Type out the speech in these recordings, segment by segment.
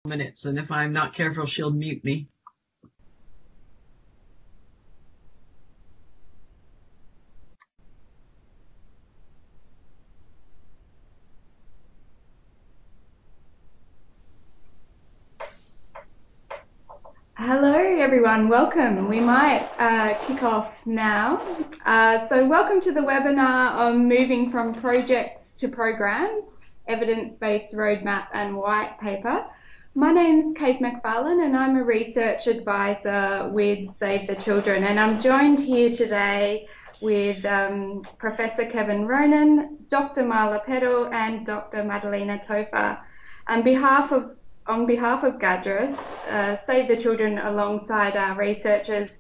Minutes, and if I'm not careful, she'll mute me. Hello everyone, welcome. We might kick off now. So welcome to the webinar on moving from projects to programs, evidence-based roadmap and white paper. My name's Kate McFarlane and I'm a research advisor with Save the Children, and I'm joined here today with Professor Kevin Ronan, Dr. Marla Peddle and Dr. Madalena Tofa. On behalf of GADRIS, Save the Children alongside our researchers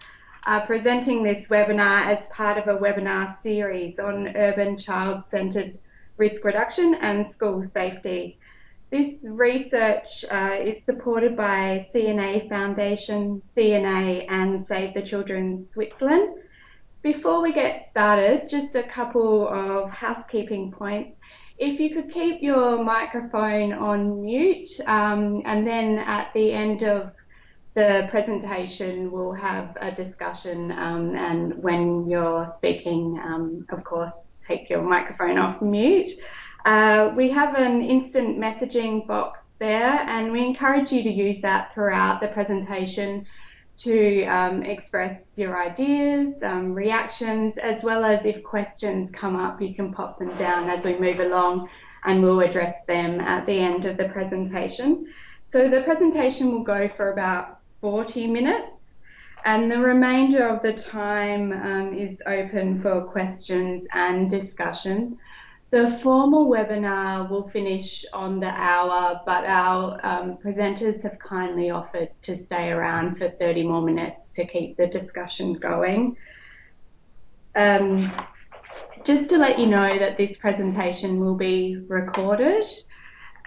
are presenting this webinar as part of a webinar series on urban child-centred risk reduction and school safety. This research is supported by CNA Foundation, CNA and Save the Children Switzerland. Before we get started, just a couple of housekeeping points. If you could keep your microphone on mute, and then at the end of the presentation we'll have a discussion, and when you're speaking, of course, take your microphone off mute. We have an instant messaging box there, and we encourage you to use that throughout the presentation to express your ideas, reactions, as well as if questions come up, you can pop them down as we move along and we'll address them at the end of the presentation. So the presentation will go for about 40 minutes and the remainder of the time is open for questions and discussion. The formal webinar will finish on the hour, but our presenters have kindly offered to stay around for 30 more minutes to keep the discussion going. Just to let you know that this presentation will be recorded.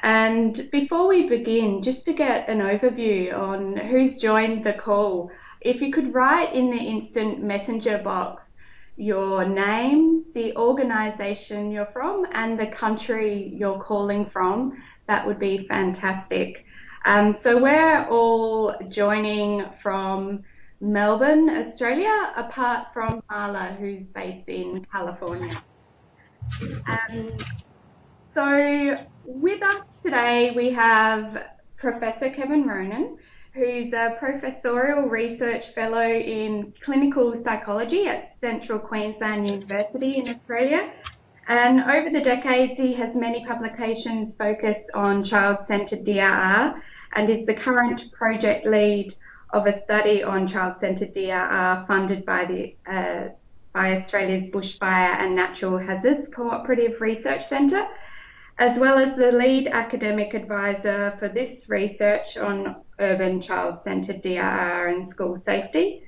And before we begin, just to get an overview on who's joined the call, if you could write in the instant messenger box your name, the organisation you're from and the country you're calling from, that would be fantastic. So we're all joining from Melbourne, Australia, apart from Marla, who's based in California. So with us today we have Professor Kevin Ronan, who's a professorial research fellow in clinical psychology at Central Queensland University in Australia. And over the decades, he has many publications focused on child-centred DRR and is the current project lead of a study on child-centred DRR funded by Australia's Bushfire and Natural Hazards Cooperative Research Centre, as well as the lead academic advisor for this research on urban child-centred DRR and school safety.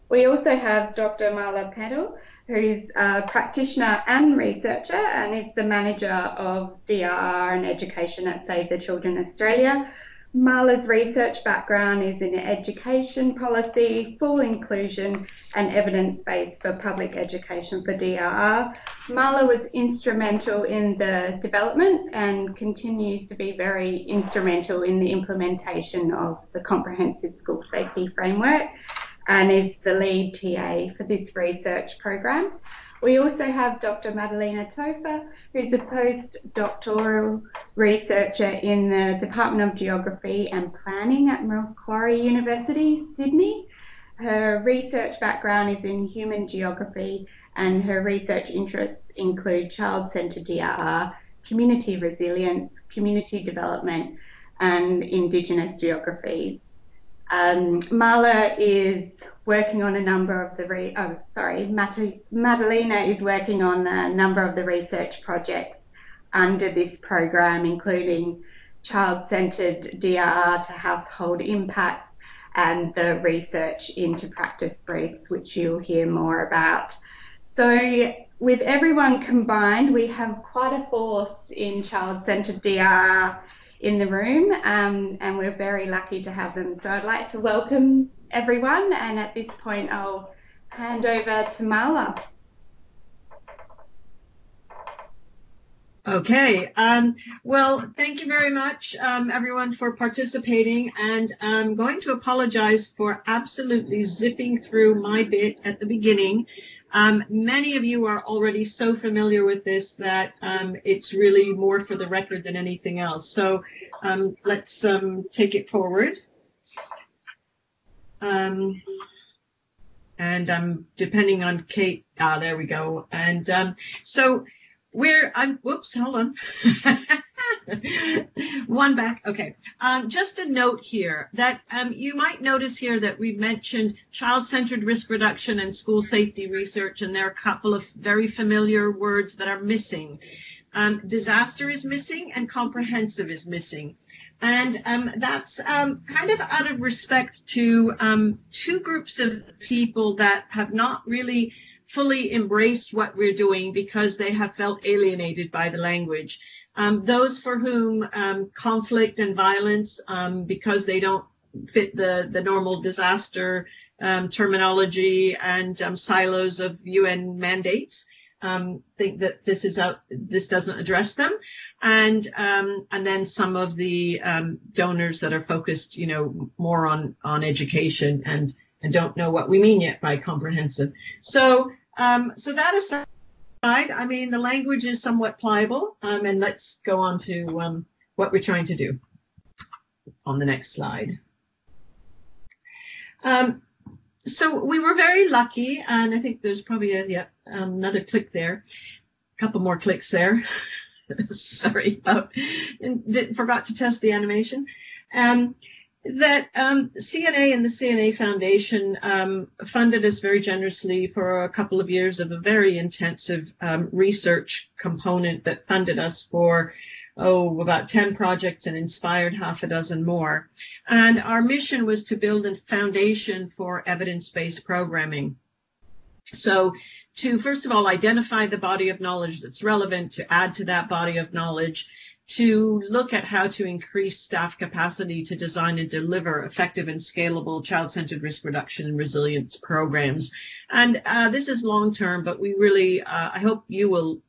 We also have Dr. Marla Peddle, who's a practitioner and researcher and is the manager of DRR and education at Save the Children Australia. Marla's research background is in education policy, full inclusion and evidence-based for public education for DRR. Marla was instrumental in the development and continues to be very instrumental in the implementation of the Comprehensive School Safety Framework and is the lead TA for this research program. We also have Dr. Madalena Tofa, who's a postdoctoral researcher in the Department of Geography and Planning at Macquarie University, Sydney. Her research background is in human geography and her research interests include child-centred DRR, community resilience, community development and Indigenous geography. Marla is working on a number of the Madalena is working on a number of the research projects under this program, including child-centred DRR to household impacts and the research into practice briefs, which you'll hear more about. So with everyone combined, we have quite a force in child-centred DRR in the room, and we're very lucky to have them. So I'd like to welcome everyone, and at this point I'll hand over to Marla. Okay. Well, thank you very much, everyone, for participating. And I'm going to apologize for absolutely zipping through my bit at the beginning. Many of you are already so familiar with this that it's really more for the record than anything else. So let's take it forward. And I'm depending on Kate. There we go. And so whoops, hold on. One back. Okay. Just a note here that you might notice here that we've mentioned child-centered risk reduction and school safety research, and there are a couple of very familiar words that are missing. Disaster is missing and comprehensive is missing. And that's kind of out of respect to two groups of people that have not really fully embraced what we're doing because they have felt alienated by the language. Those for whom conflict and violence, because they don't fit the normal disaster terminology and silos of UN mandates, think that this doesn't address them, and then some of the donors that are focused, more on education and don't know what we mean yet by comprehensive. So that aside, I mean, the language is somewhat pliable, and let's go on to what we're trying to do on the next slide. So we were very lucky, and I think there's probably another click there, a couple more clicks there. Sorry, forgot to test the animation. That CNA and the CNA Foundation funded us very generously for a couple of years of a very intensive research component that funded us for about 10 projects and inspired half a dozen more. And our mission was to build a foundation for evidence-based programming. So to, first of all, identify the body of knowledge that's relevant, to add to that body of knowledge, to look at how to increase staff capacity to design and deliver effective and scalable child-centered risk reduction and resilience programs. And this is long-term, but we really, I hope you will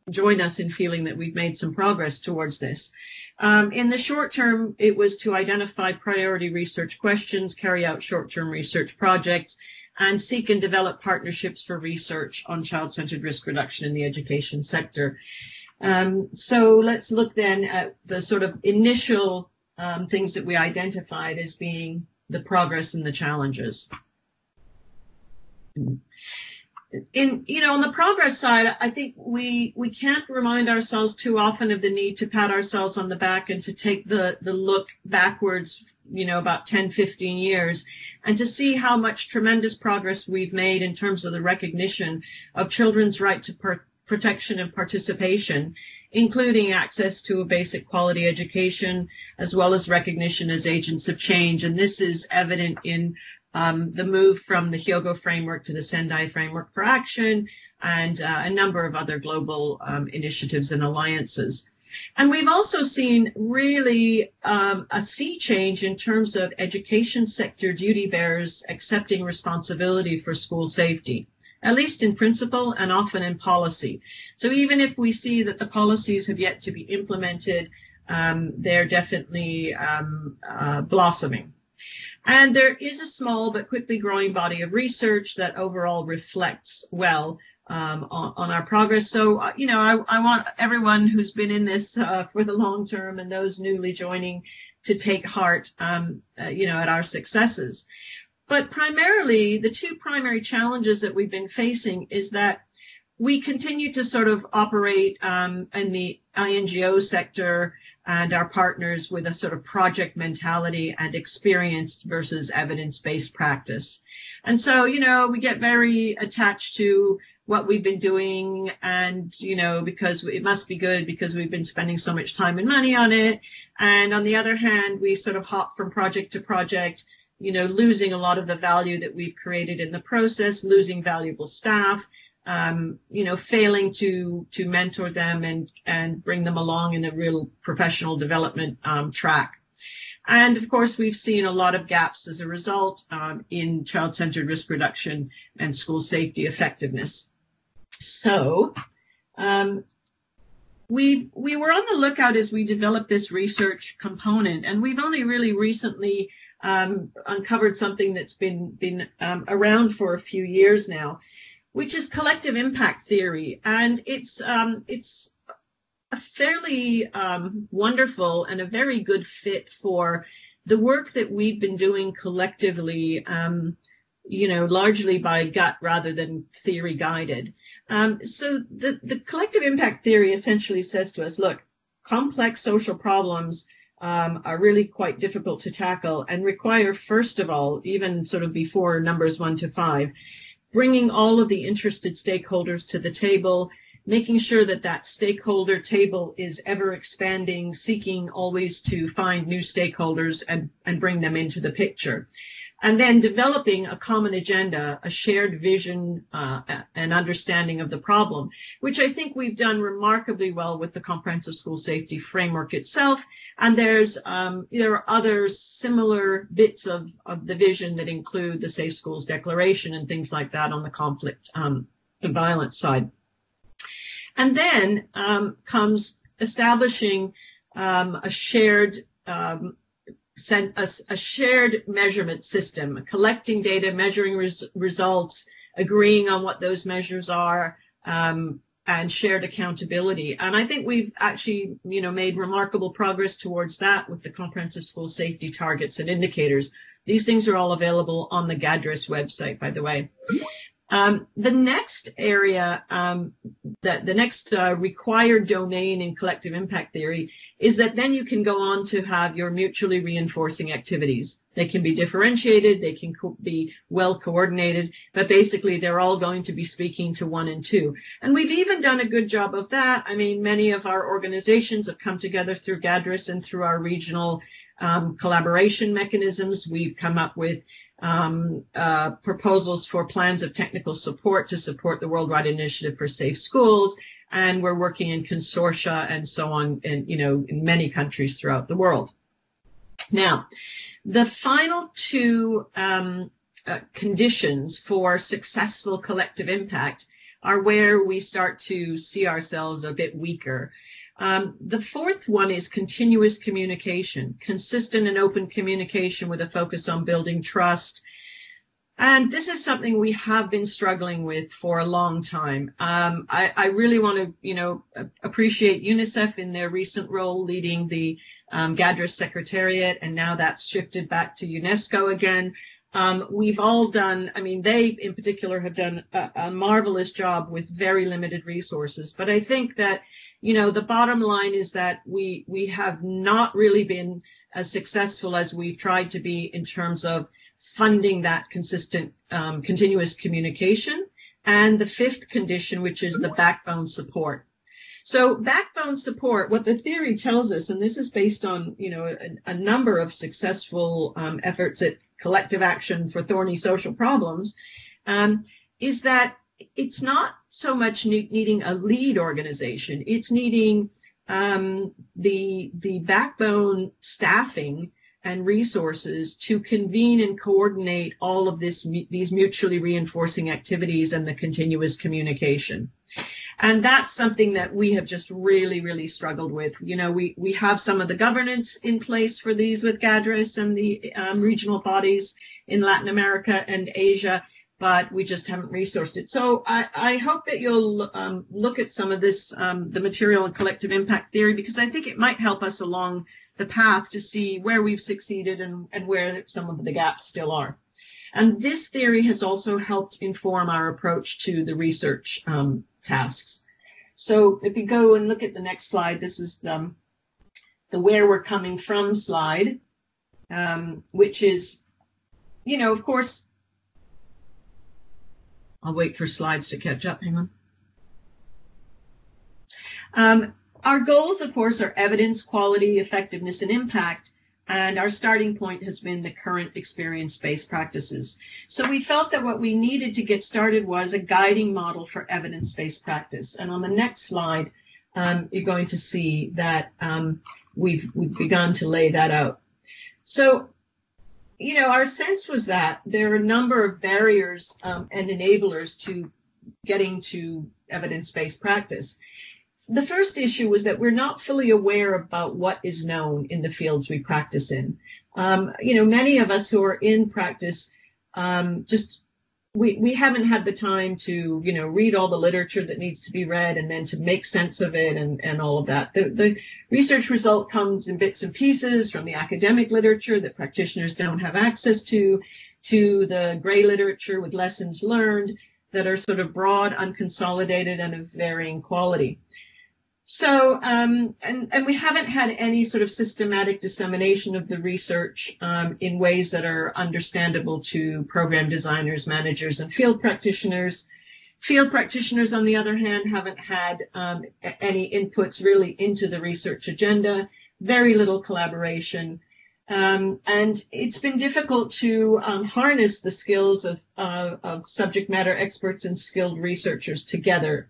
join us in feeling that we've made some progress towards this. In the short term, it was to identify priority research questions, carry out short-term research projects, and seek and develop partnerships for research on child-centered risk reduction in the education sector. So let's look then at the sort of initial things that we identified as being the progress and the challenges. On the progress side, I think we can't remind ourselves too often of the need to pat ourselves on the back and to take the look backwards, about 10, 15 years, and to see how much tremendous progress we've made in terms of the recognition of children's right to protection and participation, including access to a basic quality education, as well as recognition as agents of change. And this is evident in the move from the Hyogo framework to the Sendai framework for action, and a number of other global initiatives and alliances. And we've also seen really a sea change in terms of education sector duty bearers accepting responsibility for school safety, at least in principle and often in policy. So even if we see that the policies have yet to be implemented, they're definitely blossoming. And there is a small but quickly growing body of research that overall reflects well on our progress. So, I want everyone who's been in this for the long term and those newly joining to take heart, at our successes. But primarily, the two primary challenges that we've been facing is that we continue to sort of operate in the INGO sector and our partners with a sort of project mentality and experienced versus evidence-based practice. And so, we get very attached to what we've been doing and, because it must be good because we've been spending so much time and money on it. And on the other hand, we sort of hop from project to project, losing a lot of the value that we've created in the process, losing valuable staff, failing to mentor them and bring them along in a real professional development track. And of course, we've seen a lot of gaps as a result in child-centered risk reduction and school safety effectiveness. So we were on the lookout as we developed this research component, and we've only really recently uncovered something that's been around for a few years now, which is collective impact theory. And it's a fairly wonderful and a very good fit for the work that we've been doing collectively, largely by gut rather than theory guided. So the collective impact theory essentially says to us, look, complex social problems are really quite difficult to tackle and require, first of all, even sort of before numbers 1 to 5, bringing all of the interested stakeholders to the table, making sure that that stakeholder table is ever expanding, seeking always to find new stakeholders and bring them into the picture. And then developing a common agenda, a shared vision and understanding of the problem, which I think we've done remarkably well with the Comprehensive School Safety Framework itself. And there are other similar bits of the vision that include the Safe Schools Declaration and things like that on the conflict and violence side. And then comes establishing a shared measurement system, collecting data, measuring results, agreeing on what those measures are, and shared accountability. And I think we've actually, made remarkable progress towards that with the Comprehensive School Safety Targets and Indicators. These things are all available on the GADRIS website, by the way. The next area, the next required domain in collective impact theory is that then you can go on to have your mutually reinforcing activities. They can be differentiated, they can be well coordinated, but basically they're all going to be speaking to 1 and 2. And we've even done a good job of that. I mean, many of our organizations have come together through GADRIS and through our regional collaboration mechanisms. We've come up with proposals for plans of technical support to support the Worldwide Initiative for Safe Schools, and we're working in consortia and so on in many countries throughout the world. Now, the final two conditions for successful collective impact are where we start to see ourselves a bit weaker. The fourth one is continuous communication, consistent and open communication with a focus on building trust. And this is something we have been struggling with for a long time. I really want to, appreciate UNICEF in their recent role leading the GADRIS Secretariat, and now that's shifted back to UNESCO again. We've all done, they in particular have done a marvelous job with very limited resources. But I think that, the bottom line is that we have not really been as successful as we've tried to be in terms of funding that consistent, continuous communication. And the fifth condition, which is the backbone support. So backbone support, what the theory tells us, and this is based on, a number of successful efforts at collective action for thorny social problems, is that it's not so much needing a lead organization, it's needing the backbone staffing and resources to convene and coordinate all of these mutually reinforcing activities and the continuous communication. And that's something that we have just really, really struggled with. We have some of the governance in place for these with GADRIS and the regional bodies in Latin America and Asia, but we just haven't resourced it. So I hope that you'll look at some of this, the material and collective impact theory, because I think it might help us along the path to see where we've succeeded and where some of the gaps still are. And this theory has also helped inform our approach to the research tasks. So if you go and look at the next slide, this is the where we're coming from slide, which is, of course, I'll wait for slides to catch up. Hang on. Our goals, of course, are evidence, quality, effectiveness, and impact. And our starting point has been the current experience-based practices. So we felt that what we needed to get started was a guiding model for evidence-based practice. And on the next slide, you're going to see that we've begun to lay that out. So, our sense was that there are a number of barriers and enablers to getting to evidence-based practice. the first issue was that we're not fully aware about what is known in the fields we practice in. Many of us who are in practice we haven't had the time to, read all the literature that needs to be read and then to make sense of it and all of that. The research result comes in bits and pieces from the academic literature that practitioners don't have access to the gray literature with lessons learned that are sort of broad, unconsolidated, and of varying quality. So, and we haven't had any sort of systematic dissemination of the research in ways that are understandable to program designers, managers, and field practitioners. Field practitioners, on the other hand, haven't had any inputs really into the research agenda, very little collaboration. And it's been difficult to harness the skills of subject matter experts and skilled researchers together.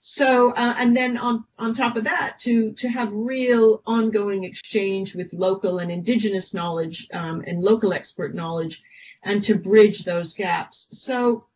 So, and then on top of that, to have real ongoing exchange with local and indigenous knowledge and local expert knowledge, and to bridge those gaps. So,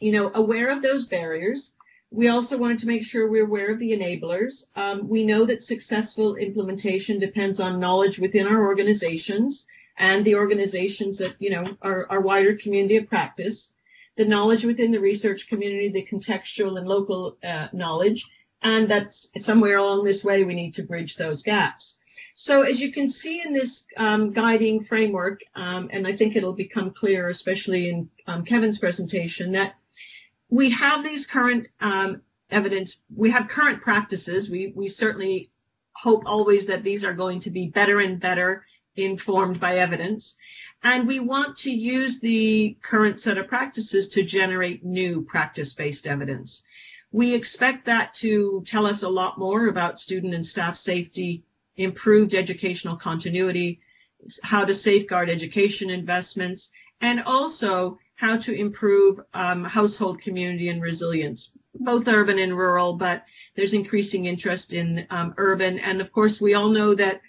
aware of those barriers, we also wanted to make sure we're aware of the enablers. We know that successful implementation depends on knowledge within our organizations and the organizations that, our wider community of practice. The knowledge within the research community, the contextual and local knowledge, and that's somewhere along this way we need to bridge those gaps. So as you can see in this guiding framework, and I think it'll become clear, especially in Kevin's presentation, that we have these current evidence, we have current practices. We certainly hope always that these are going to be better and better informed by evidence. And we want to use the current set of practices to generate new practice-based evidence. We expect that to tell us a lot more about student and staff safety, improved educational continuity, how to safeguard education investments, and also how to improve household community and resilience, both urban and rural, but there's increasing interest in urban. And of course, we all know that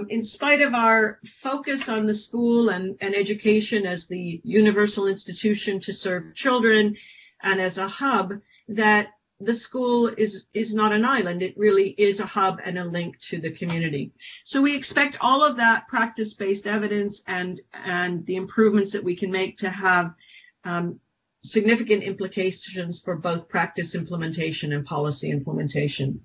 in spite of our focus on the school and education as the universal institution to serve children and as a hub, that the school is not an island. It really is a hub and a link to the community. So we expect all of that practice-based evidence and the improvements that we can make to have significant implications for both practice implementation and policy implementation.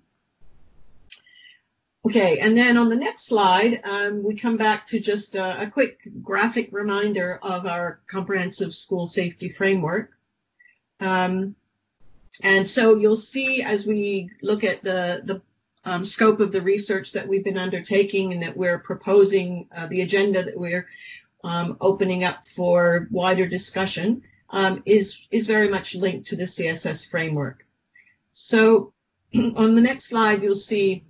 Okay, and then on the next slide, we come back to just a quick graphic reminder of our comprehensive school safety framework. And so you'll see as we look at the scope of the research that we've been undertaking and that we're proposing, the agenda that we're opening up for wider discussion is very much linked to the CSS framework. So on the next slide, you'll see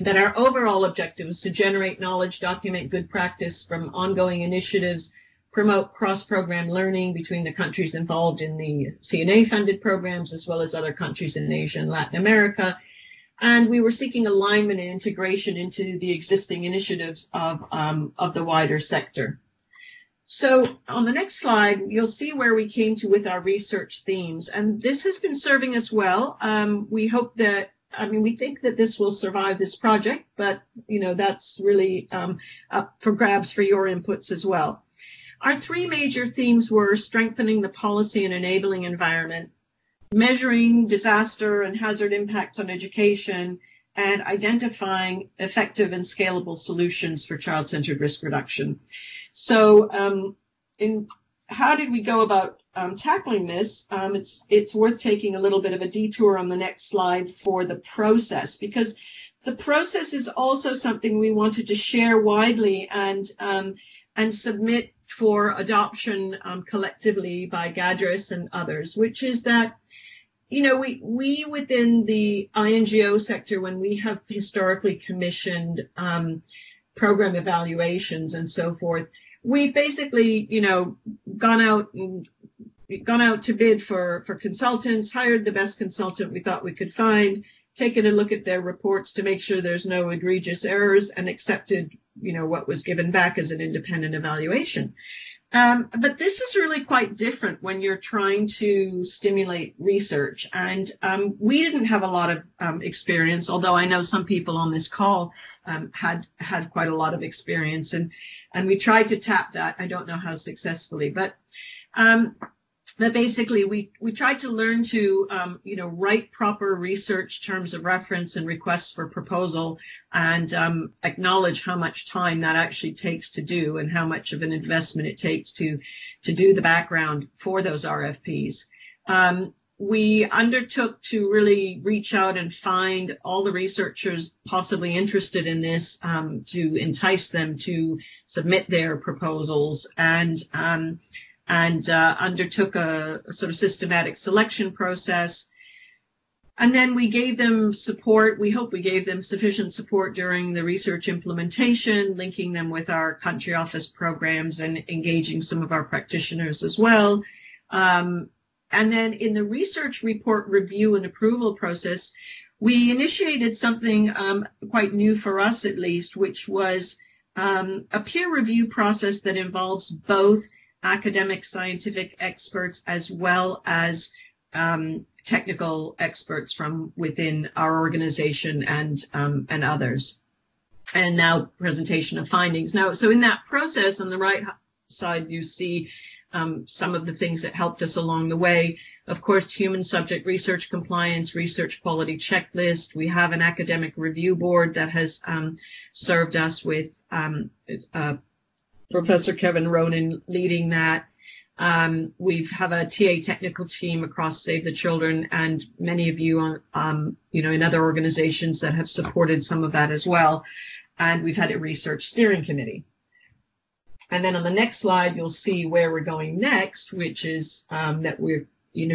that our overall objective is to generate knowledge, document good practice from ongoing initiatives, promote cross-program learning between the countries involved in the CNA-funded programs, as well as other countries in Asia and Latin America. And we were seeking alignment and integration into the existing initiatives of the wider sector. So on the next slide, you'll see where we came to with our research themes. And this has been serving us well. We hope that, we think that this will survive this project, but, that's really up for grabs for your inputs as well. Our three major themes were strengthening the policy and enabling environment, measuring disaster and hazard impacts on education, and identifying effective and scalable solutions for child-centered risk reduction. So how did we go about tackling this? It's worth taking a little bit of a detour on the next slide for the process, because the process is also something we wanted to share widely and submit for adoption collectively by GADRIS and others, which is that, we within the INGO sector, when we have historically commissioned program evaluations and so forth, we've basically, gone out to bid for consultants, hired the best consultant we thought we could find, taken a look at their reports to make sure there's no egregious errors, and accepted, what was given back as an independent evaluation. But this is really quite different when you're trying to stimulate research. And we didn't have a lot of experience, although I know some people on this call had quite a lot of experience. And we tried to tap that. I don't know how successfully, but basically we tried to learn to, write proper research terms of reference and requests for proposal, and acknowledge how much time that actually takes to do, and how much of an investment it takes to do the background for those RFPs. We undertook to really reach out and find all the researchers possibly interested in this, to entice them to submit their proposals, and undertook a sort of systematic selection process. And then we gave them support. We hope we gave them sufficient support during the research implementation, linking them with our country office programs and engaging some of our practitioners as well. And then in the research report review and approval process, we initiated something quite new for us, at least, which was a peer review process that involves both academic scientific experts as well as technical experts from within our organization and others. And now presentation of findings. Now, so in that process, on the right side, you see some of the things that helped us along the way. Of course, human subject research compliance, research quality checklist. We have an academic review board that has served us with Professor Kevin Ronan leading that. We have a TA technical team across Save the Children, and many of you in other organizations that have supported some of that as well. And we've had a research steering committee. And then on the next slide, you'll see where we're going next, which is that we're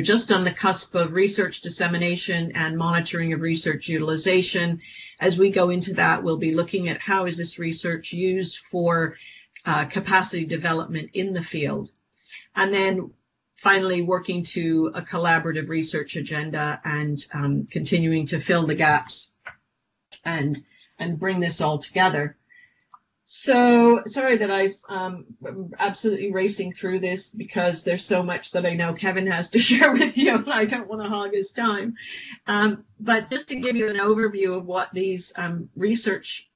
just on the cusp of research dissemination and monitoring of research utilization. As we go into that, we'll be looking at how is this research used for capacity development in the field. And then finally working to a collaborative research agenda and continuing to fill the gaps and bring this all together. So sorry that I'm absolutely racing through this, because there's so much that I know Kevin has to share with you, and I don't want to hog his time. But just to give you an overview of what these research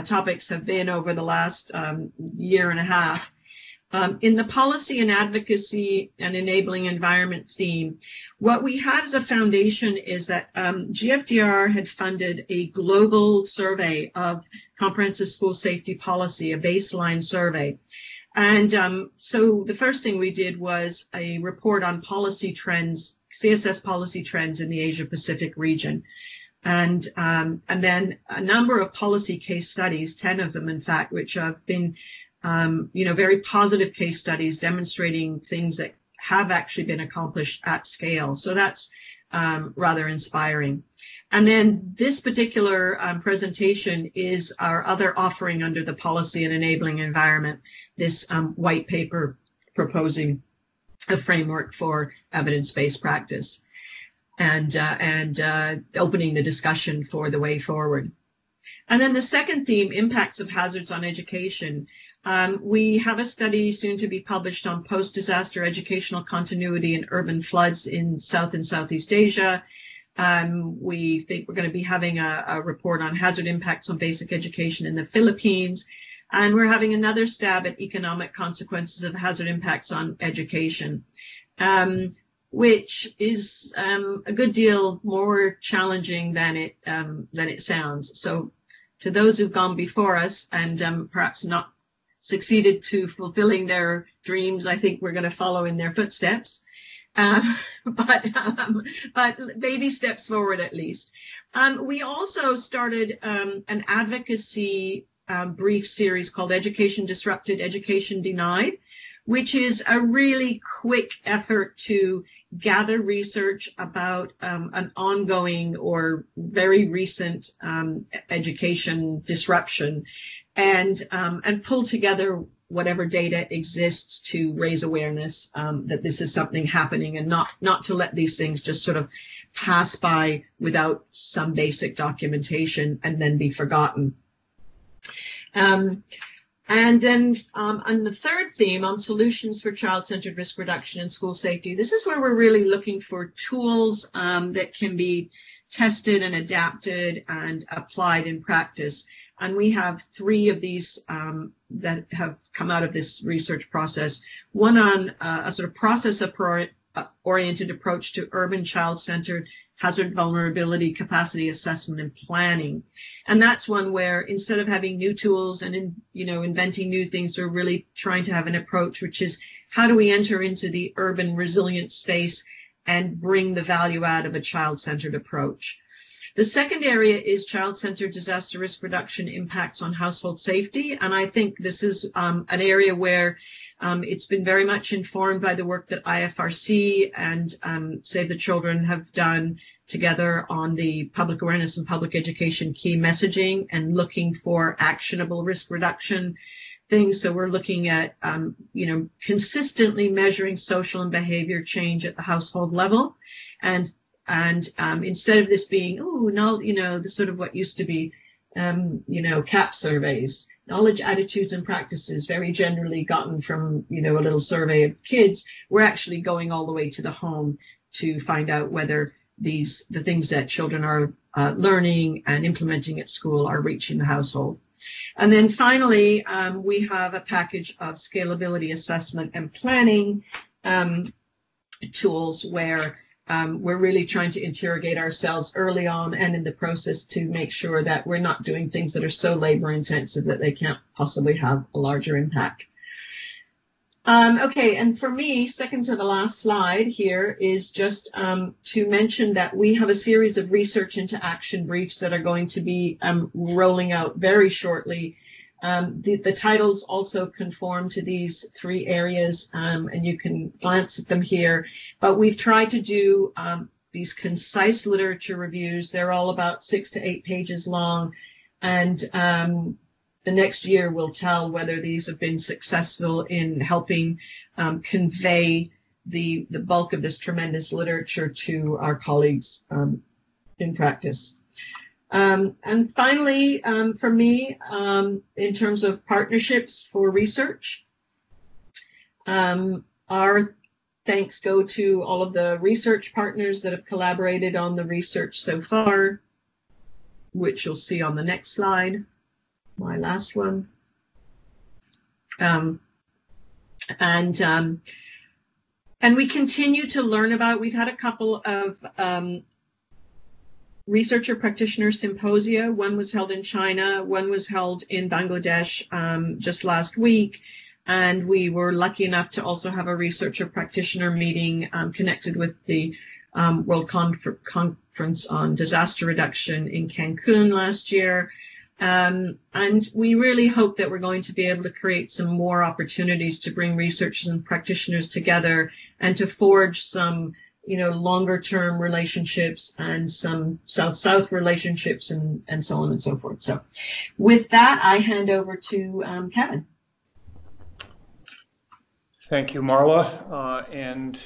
topics have been over the last year and a half. In the policy and advocacy and enabling environment theme, what we had as a foundation is that GFDR had funded a global survey of comprehensive school safety policy, a baseline survey. And so the first thing we did was a report on policy trends, CSS policy trends in the Asia Pacific region. And then a number of policy case studies, 10 of them, in fact, which have been very positive case studies demonstrating things that have actually been accomplished at scale. So that's rather inspiring. And then this particular presentation is our other offering under the policy and enabling environment, this white paper proposing a framework for evidence-based practice and opening the discussion for the way forward. And then the second theme, impacts of hazards on education. We have a study soon to be published on post-disaster educational continuity and urban floods in South and Southeast Asia. We think we're going to be having a report on hazard impacts on basic education in the Philippines. And we're having another stab at economic consequences of hazard impacts on education, which is a good deal more challenging than it sounds. So to those who've gone before us and perhaps not succeeded to fulfilling their dreams, I think we're going to follow in their footsteps. But baby steps forward at least. We also started an advocacy brief series called Education Disrupted, Education Denied, which is a really quick effort to gather research about an ongoing or very recent education disruption and pull together whatever data exists to raise awareness that this is something happening, and not to let these things just sort of pass by without some basic documentation and then be forgotten. And then on the third theme, on solutions for child-centered risk reduction and school safety, this is where we're really looking for tools that can be tested and adapted and applied in practice. And we have 3 of these that have come out of this research process. One on a sort of process-oriented approach to urban child-centered hazard vulnerability capacity assessment and planning. And that's one where instead of having new tools and inventing new things, we're really trying to have an approach which is, how do we enter into the urban resilient space and bring the value add of a child-centered approach. The second area is child-centered disaster risk reduction impacts on household safety. And I think this is an area where it's been very much informed by the work that IFRC and Save the Children have done together on the public awareness and public education key messaging and looking for actionable risk reduction things. So we're looking at, consistently measuring social and behavior change at the household level. And instead of this being, this sort of what used to be, CAP surveys, knowledge, attitudes, and practices, very generally gotten from, a little survey of kids, we're actually going all the way to the home to find out whether the things that children are learning and implementing at school are reaching the household. And then finally, we have a package of scalability assessment and planning tools where we're really trying to interrogate ourselves early on and in the process to make sure that we're not doing things that are so labor intensive that they can't possibly have a larger impact. Okay, and for me, second to the last slide here is just to mention that we have a series of research into action briefs that are going to be rolling out very shortly. The titles also conform to these 3 areas, and you can glance at them here. But we've tried to do these concise literature reviews. They're all about 6 to 8 pages long, and the next year will tell whether these have been successful in helping convey the bulk of this tremendous literature to our colleagues in practice. And finally, for me, in terms of partnerships for research, our thanks go to all of the research partners that have collaborated on the research so far, which you'll see on the next slide, my last one. And we continue to learn about, we've had a couple of researcher practitioner symposia. One was held in China, one was held in Bangladesh just last week. And we were lucky enough to also have a researcher practitioner meeting connected with the World Conference on Disaster Reduction in Cancun last year. And we really hope that we're going to be able to create some more opportunities to bring researchers and practitioners together and to forge some longer term relationships and some South-South relationships and so on and so forth. So with that, I hand over to Kevin. Thank you, Marla, and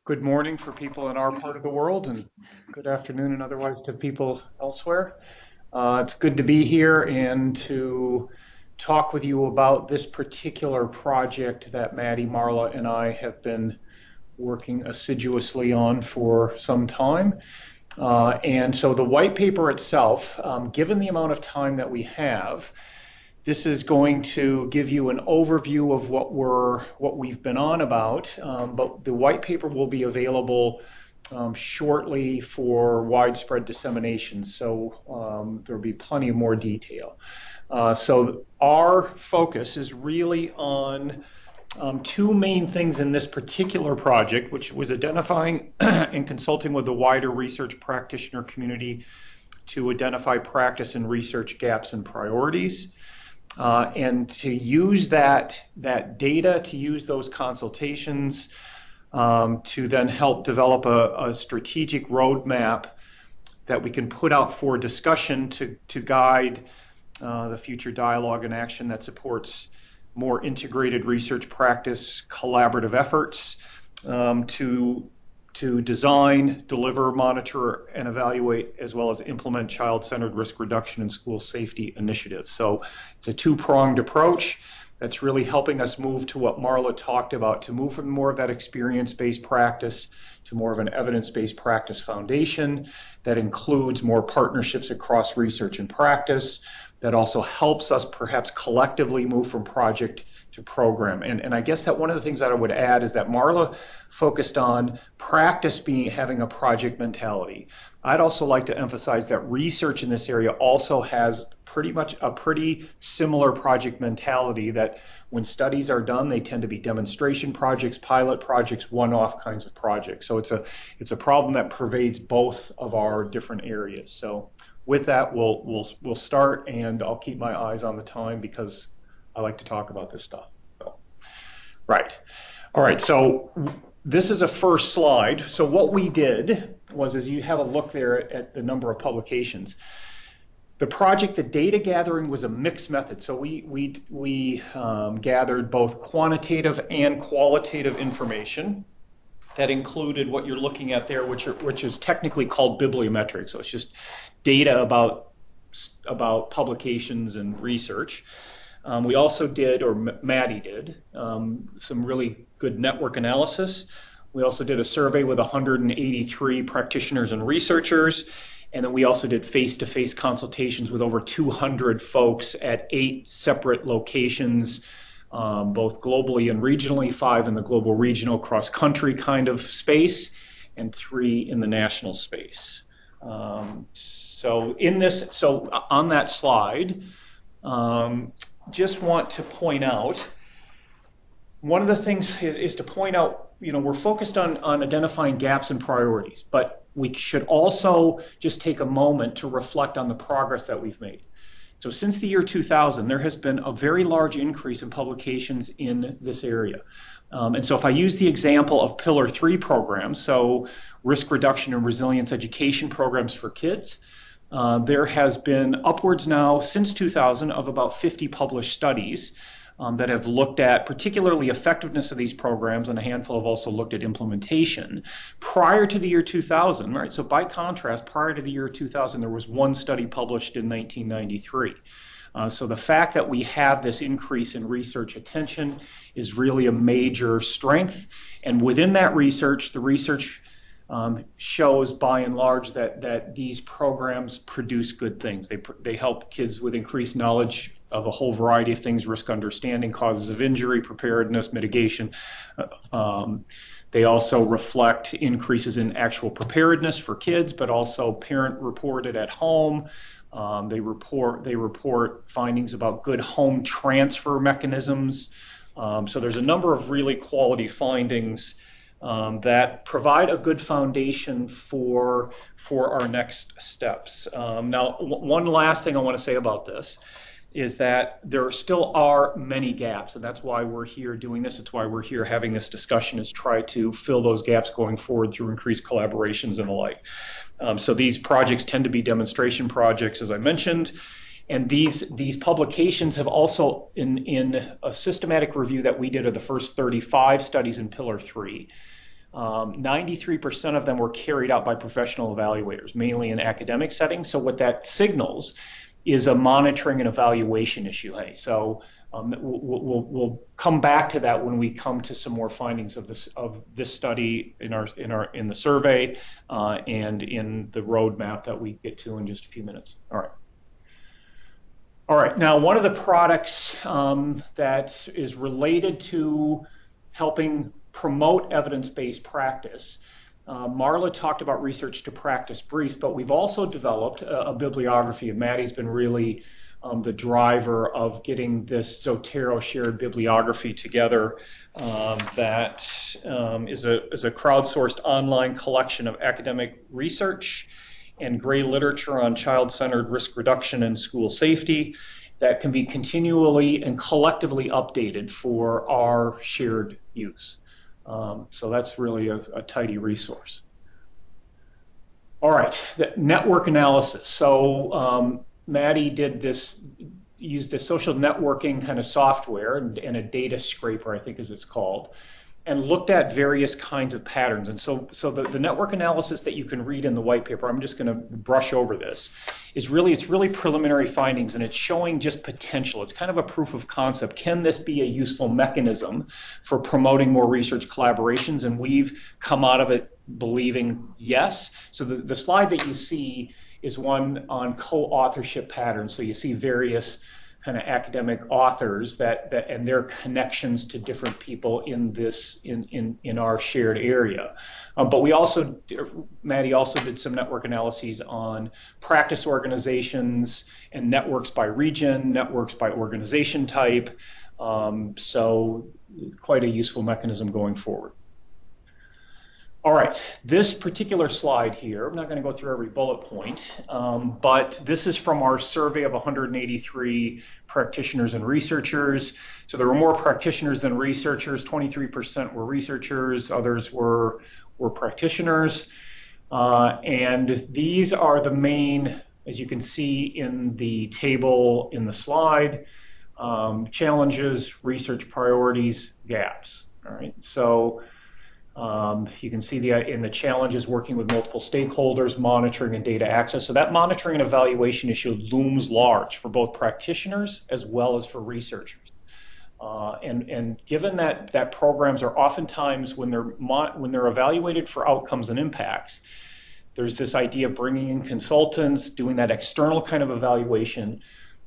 good morning for people in our part of the world, and good afternoon and otherwise to people elsewhere. It's good to be here and to talk with you about this particular project that Maddie, Marla, and I have been working assiduously on for some time. And so the white paper itself, given the amount of time that we have, this is going to give you an overview of what we've been on about, but the white paper will be available shortly for widespread dissemination, so there'll be plenty of more detail. So our focus is really on 2 main things in this particular project, which was identifying and consulting with the wider research practitioner community to identify practice and research gaps and priorities, and to use that data, to use those consultations to then help develop a strategic roadmap that we can put out for discussion to guide the future dialogue and action that supports more integrated research practice, collaborative efforts to design, deliver, monitor, and evaluate, as well as implement child-centered risk reduction and school safety initiatives. So it's a two-pronged approach that's really helping us move to what Marla talked about, to move from more of that experience-based practice to more of an evidence-based practice foundation that includes more partnerships across research and practice, that also helps us perhaps collectively move from project to program. And I guess that one of the things that I would add is that Marla focused on practice having a project mentality. I'd also like to emphasize that research in this area also has pretty much a pretty similar project mentality, that when studies are done, they tend to be demonstration projects, pilot projects, one-off kinds of projects. So it's a problem that pervades both of our different areas. So with that, we'll start, and I'll keep my eyes on the time because I like to talk about this stuff. So, right. All right. So this is a first slide. So what we did was, as you have a look there at the number of publications, the project, the data gathering was a mixed method. So we gathered both quantitative and qualitative information that included what you're looking at there, which is technically called bibliometrics. So it's just data about publications and research. We also did, or Maddie did, some really good network analysis. We also did a survey with 183 practitioners and researchers. And then we also did face-to-face consultations with over 200 folks at 8 separate locations, both globally and regionally, 5 in the global regional cross-country kind of space, and 3 in the national space. So on that slide, just want to point out, one of the things is to point out, we're focused on identifying gaps and priorities, but we should also just take a moment to reflect on the progress that we've made. So since the year 2000, there has been a very large increase in publications in this area. And so if I use the example of Pillar 3 programs, so risk reduction and resilience education programs for kids, there has been upwards now since 2000 of about 50 published studies that have looked at particularly effectiveness of these programs, and a handful have also looked at implementation. Prior to the year 2000, right? So by contrast, prior to the year 2000, there was one study published in 1993. So the fact that we have this increase in research attention is really a major strength. And within that research, the research shows by and large that these programs produce good things. They help kids with increased knowledge of a whole variety of things: risk understanding, causes of injury, preparedness, mitigation. They also reflect increases in actual preparedness for kids, but also parent reported at home. They report findings about good home transfer mechanisms. So there's a number of really quality findings that provide a good foundation for our next steps. Now, one last thing I want to say about this is that there still are many gaps, and that's why we're here doing this. It's why we're here having this discussion, is try to fill those gaps going forward through increased collaborations and the like. So these projects tend to be demonstration projects, as I mentioned, and these publications have also, in a systematic review that we did of the first 35 studies in Pillar 3, 93% of them were carried out by professional evaluators, mainly in academic settings. So what that signals is a monitoring and evaluation issue. Hey, so we'll come back to that when we come to some more findings of this study in the survey and in the roadmap that we get to in just a few minutes. All right. Now, one of the products that is related to helping promote evidence-based practice. Marla talked about research to practice briefs, but we've also developed a bibliography, and Maddie's been really the driver of getting this Zotero shared bibliography together that is a crowdsourced online collection of academic research and gray literature on child-centered risk reduction and school safety that can be continually and collectively updated for our shared use. So that's really a tidy resource. All right, the network analysis. So Maddie did this, used a social networking kind of software and a data scraper, I think as it's called, and looked at various kinds of patterns. And so the network analysis that you can read in the white paper, I'm just going to brush over this, it's really preliminary findings, and it's showing just potential. It's kind of a proof of concept. Can this be a useful mechanism for promoting more research collaborations? And we've come out of it believing yes. So the slide that you see is one on co-authorship patterns. So you see various kind of academic authors that and their connections to different people in this in our shared area. But we also, Maddie also did some network analyses on practice organizations and networks by region, networks by organization type. So quite a useful mechanism going forward. All right, this particular slide here, I'm not going to go through every bullet point, but this is from our survey of 183 practitioners and researchers. So there were more practitioners than researchers. 23% were researchers, others were practitioners. And these are the main, as you can see in the table in the slide, challenges, research priorities, gaps. All right, so you can see in the challenges working with multiple stakeholders, monitoring and data access. So that monitoring and evaluation issue looms large for both practitioners as well as for researchers. And given that programs are oftentimes, when they're evaluated for outcomes and impacts, there's this idea of bringing in consultants, doing that external kind of evaluation.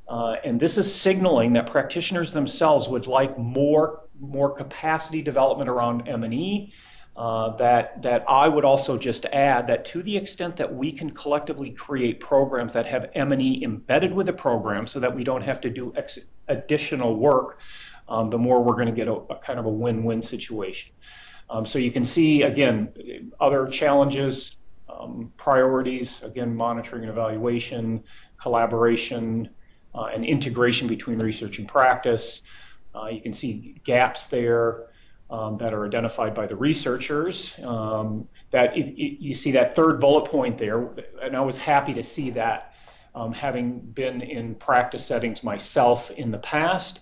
And this is signaling that practitioners themselves would like more capacity development around M&E. That I would also just add that to the extent that we can collectively create programs that have M&E embedded with the program so that we don't have to do additional work, the more we're going to get a kind of a win-win situation. So you can see, again, other challenges, priorities, again, monitoring and evaluation, collaboration, and integration between research and practice. You can see gaps there. That are identified by the researchers. You see that third bullet point there, and I was happy to see that, having been in practice settings myself in the past,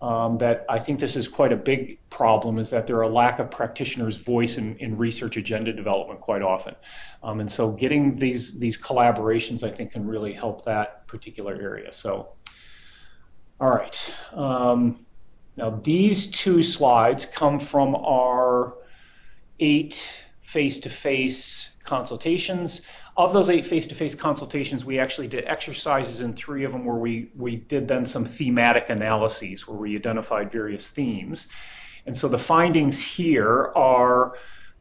that I think this is quite a big problem, is that there are a lack of practitioners' voice in research agenda development quite often. And so getting these collaborations, I think, can really help that particular area. So, all right. Now, these two slides come from our 8 face-to-face consultations. Of those 8 face-to-face consultations, we actually did exercises in 3 of them where we did then some thematic analyses where we identified various themes. And so the findings here are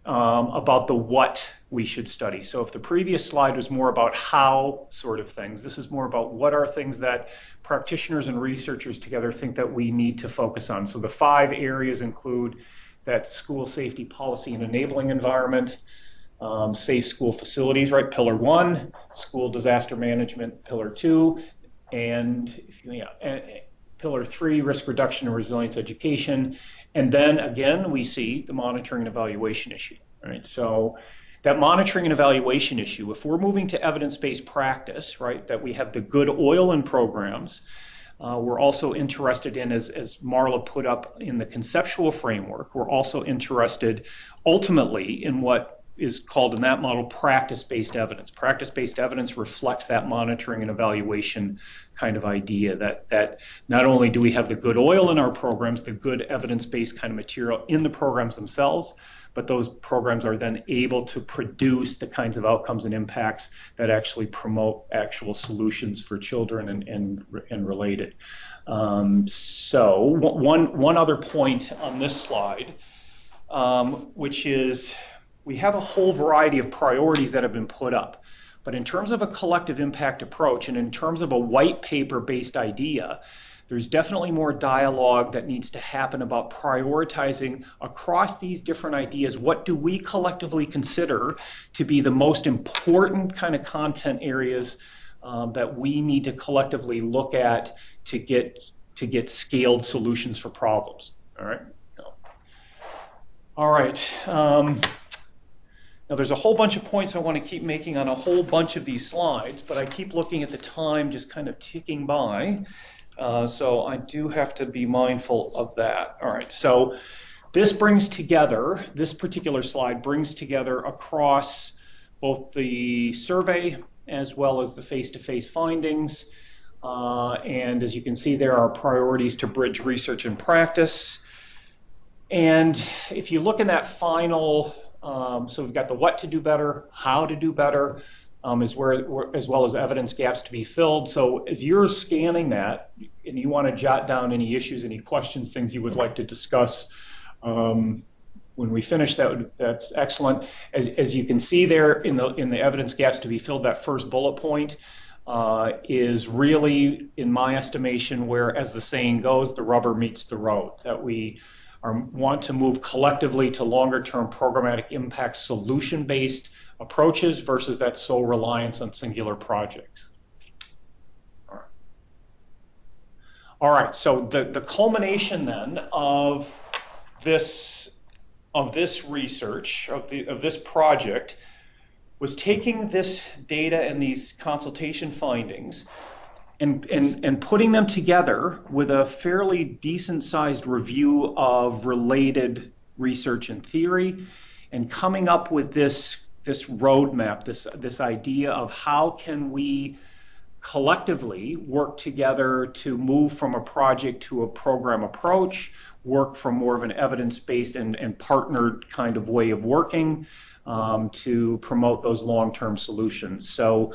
about the what we should study. So if the previous slide was more about how sort of things, this is more about what are things that practitioners and researchers together think that we need to focus on. So the 5 areas include that school safety policy and enabling environment, safe school facilities, right, pillar 1, school disaster management, pillar 2, and pillar 3, risk reduction and resilience education. And then again, we see the monitoring and evaluation issue, right? So that monitoring and evaluation issue, if we're moving to evidence-based practice, right, that we have the good oil in programs, we're also interested in, as Marla put up in the conceptual framework, we're also interested ultimately in what is called in that model practice-based evidence. Practice-based evidence reflects that monitoring and evaluation kind of idea that not only do we have the good oil in our programs, the good evidence-based kind of material in the programs themselves, but those programs are then able to produce the kinds of outcomes and impacts that actually promote actual solutions for children and related. So one other point on this slide, which is we have a whole variety of priorities that have been put up. But in terms of a collective impact approach and in terms of a white paper based idea, there's definitely more dialogue that needs to happen about prioritizing across these different ideas. What do we collectively consider to be the most important kind of content areas that we need to collectively look at to get scaled solutions for problems? All right. All right. Now there's a whole bunch of points I want to keep making on a whole bunch of these slides, but I keep looking at the time just kind of ticking by. So I do have to be mindful of that. All right, so this brings together, this particular slide brings together across both the survey as well as the face-to-face findings. And as you can see, there are priorities to bridge research and practice. And if you look in that final, so we've got the what to do better, how to do better, as well as evidence gaps to be filled. So as you're scanning that and you want to jot down any issues, any questions, things you would like to discuss, when we finish that's excellent. As you can see there in the evidence gaps to be filled, that first bullet point is really, in my estimation, where, as the saying goes, the rubber meets the road, that we want to move collectively to longer-term programmatic impact solution-based approaches versus that sole reliance on singular projects. All right, so the culmination then of this research, of this project, was taking this data and these consultation findings and putting them together with a fairly decent-sized review of related research and theory, and coming up with this roadmap, this idea of how can we collectively work together to move from a project to a program approach, work from more of an evidence-based and partnered kind of way of working to promote those long-term solutions. So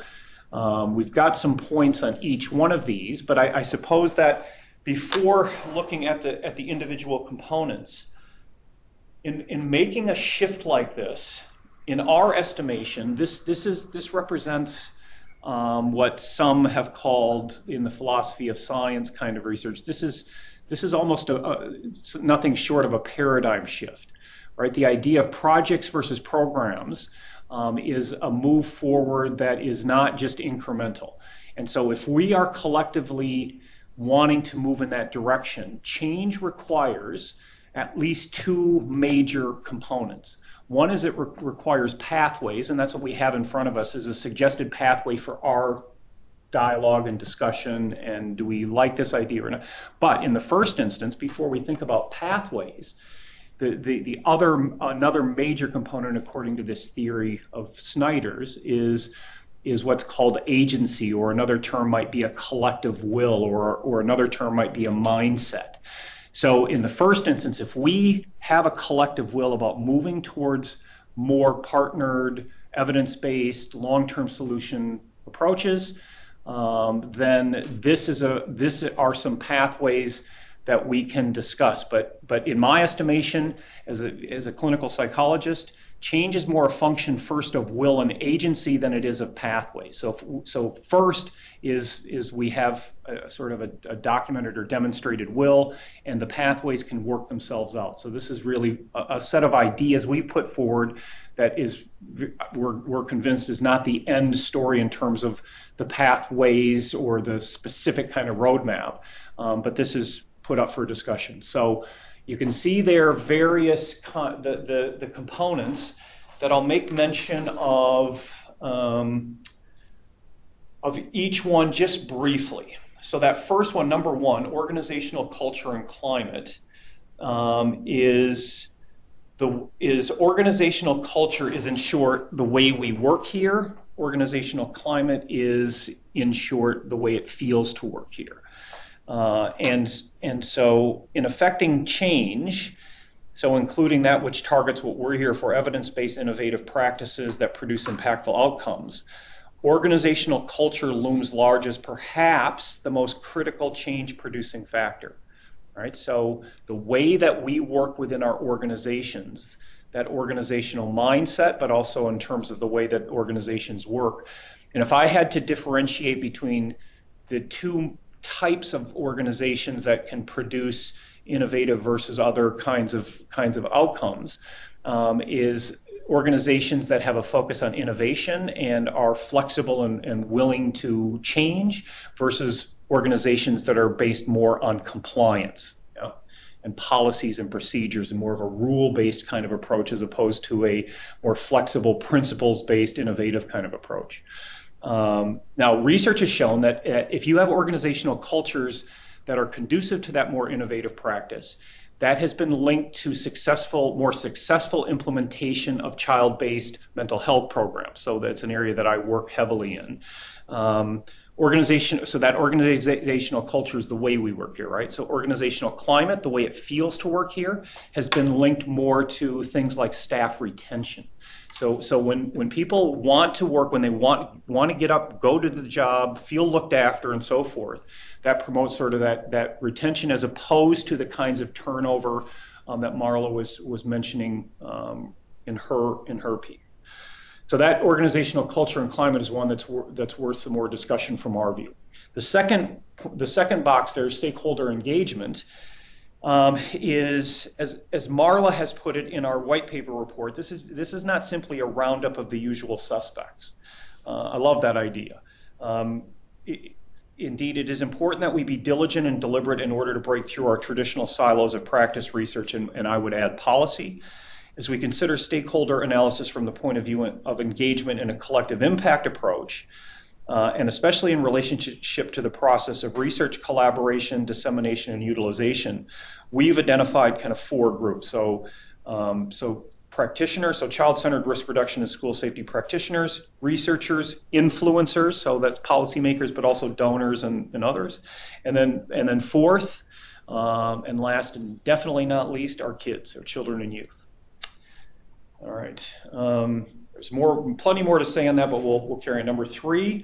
we've got some points on each one of these, but I suppose that before looking at the individual components, in making a shift like this, in our estimation, this represents what some have called, in the philosophy of science kind of research, this is almost nothing short of a paradigm shift, right? The idea of projects versus programs is a move forward that is not just incremental. And so if we are collectively wanting to move in that direction, change requires at least two major components. One is it requires pathways, and that's what we have in front of us, is a suggested pathway for our dialogue and discussion, and do we like this idea or not. But in the first instance, before we think about pathways, another major component, according to this theory of Snyder's, is what's called agency, or another term might be a collective will, or another term might be a mindset. So in the first instance, if we have a collective will about moving towards more partnered, evidence-based, long-term solution approaches, then this are some pathways that we can discuss. But in my estimation, as a clinical psychologist, change is more a function first of will and agency than it is of pathways. So first is we have sort of a documented or demonstrated will, and the pathways can work themselves out. So this is really a set of ideas we put forward that we're convinced is not the end story in terms of the pathways or the specific kind of roadmap, but this is put up for discussion. So you can see there various the components that I'll make mention of each one just briefly. So that first one, number one, organizational culture and climate, is organizational culture is, in short, the way we work here. Organizational climate is, in short, the way it feels to work here. And so in affecting change, so including that which targets what we're here for, evidence-based innovative practices that produce impactful outcomes, organizational culture looms large as perhaps the most critical change-producing factor. Right? So the way that we work within our organizations, that organizational mindset, but also in terms of the way that organizations work. And if I had to differentiate between the two types of organizations that can produce innovative versus other kinds of outcomes, is organizations that have a focus on innovation and are flexible and willing to change versus organizations that are based more on compliance, and policies and procedures, and more of a rule-based kind of approach as opposed to a more flexible, principles-based, innovative kind of approach. Now, research has shown that if you have organizational cultures that are conducive to that more innovative practice. That has been linked to more successful implementation of child-based mental health programs. So that's an area that I work heavily in. So that organizational culture is the way we work here, right? So organizational climate, the way it feels to work here, has been linked more to things like staff retention. So when people want to work, when they want to get up, go to the job, feel looked after, and so forth, that promotes sort of that retention, as opposed to the kinds of turnover that Marla was mentioning in her piece. So that organizational culture and climate is one that's worth some more discussion from our view. The second box there, stakeholder engagement, is, as Marla has put it in our white paper report, this is not simply a roundup of the usual suspects. I love that idea. Indeed, it is important that we be diligent and deliberate in order to break through our traditional silos of practice, research, and I would add policy. As we consider stakeholder analysis from the point of view of engagement in a collective impact approach, and especially in relationship to the process of research, collaboration, dissemination, and utilization, we've identified kind of 4 groups. So practitioners, so child-centered risk reduction and school safety practitioners, researchers, influencers, so that's policymakers, but also donors and others. And then fourth, and last and definitely not least, are kids, or children and youth. All right. There's plenty more to say on that, but we'll carry on. Number 3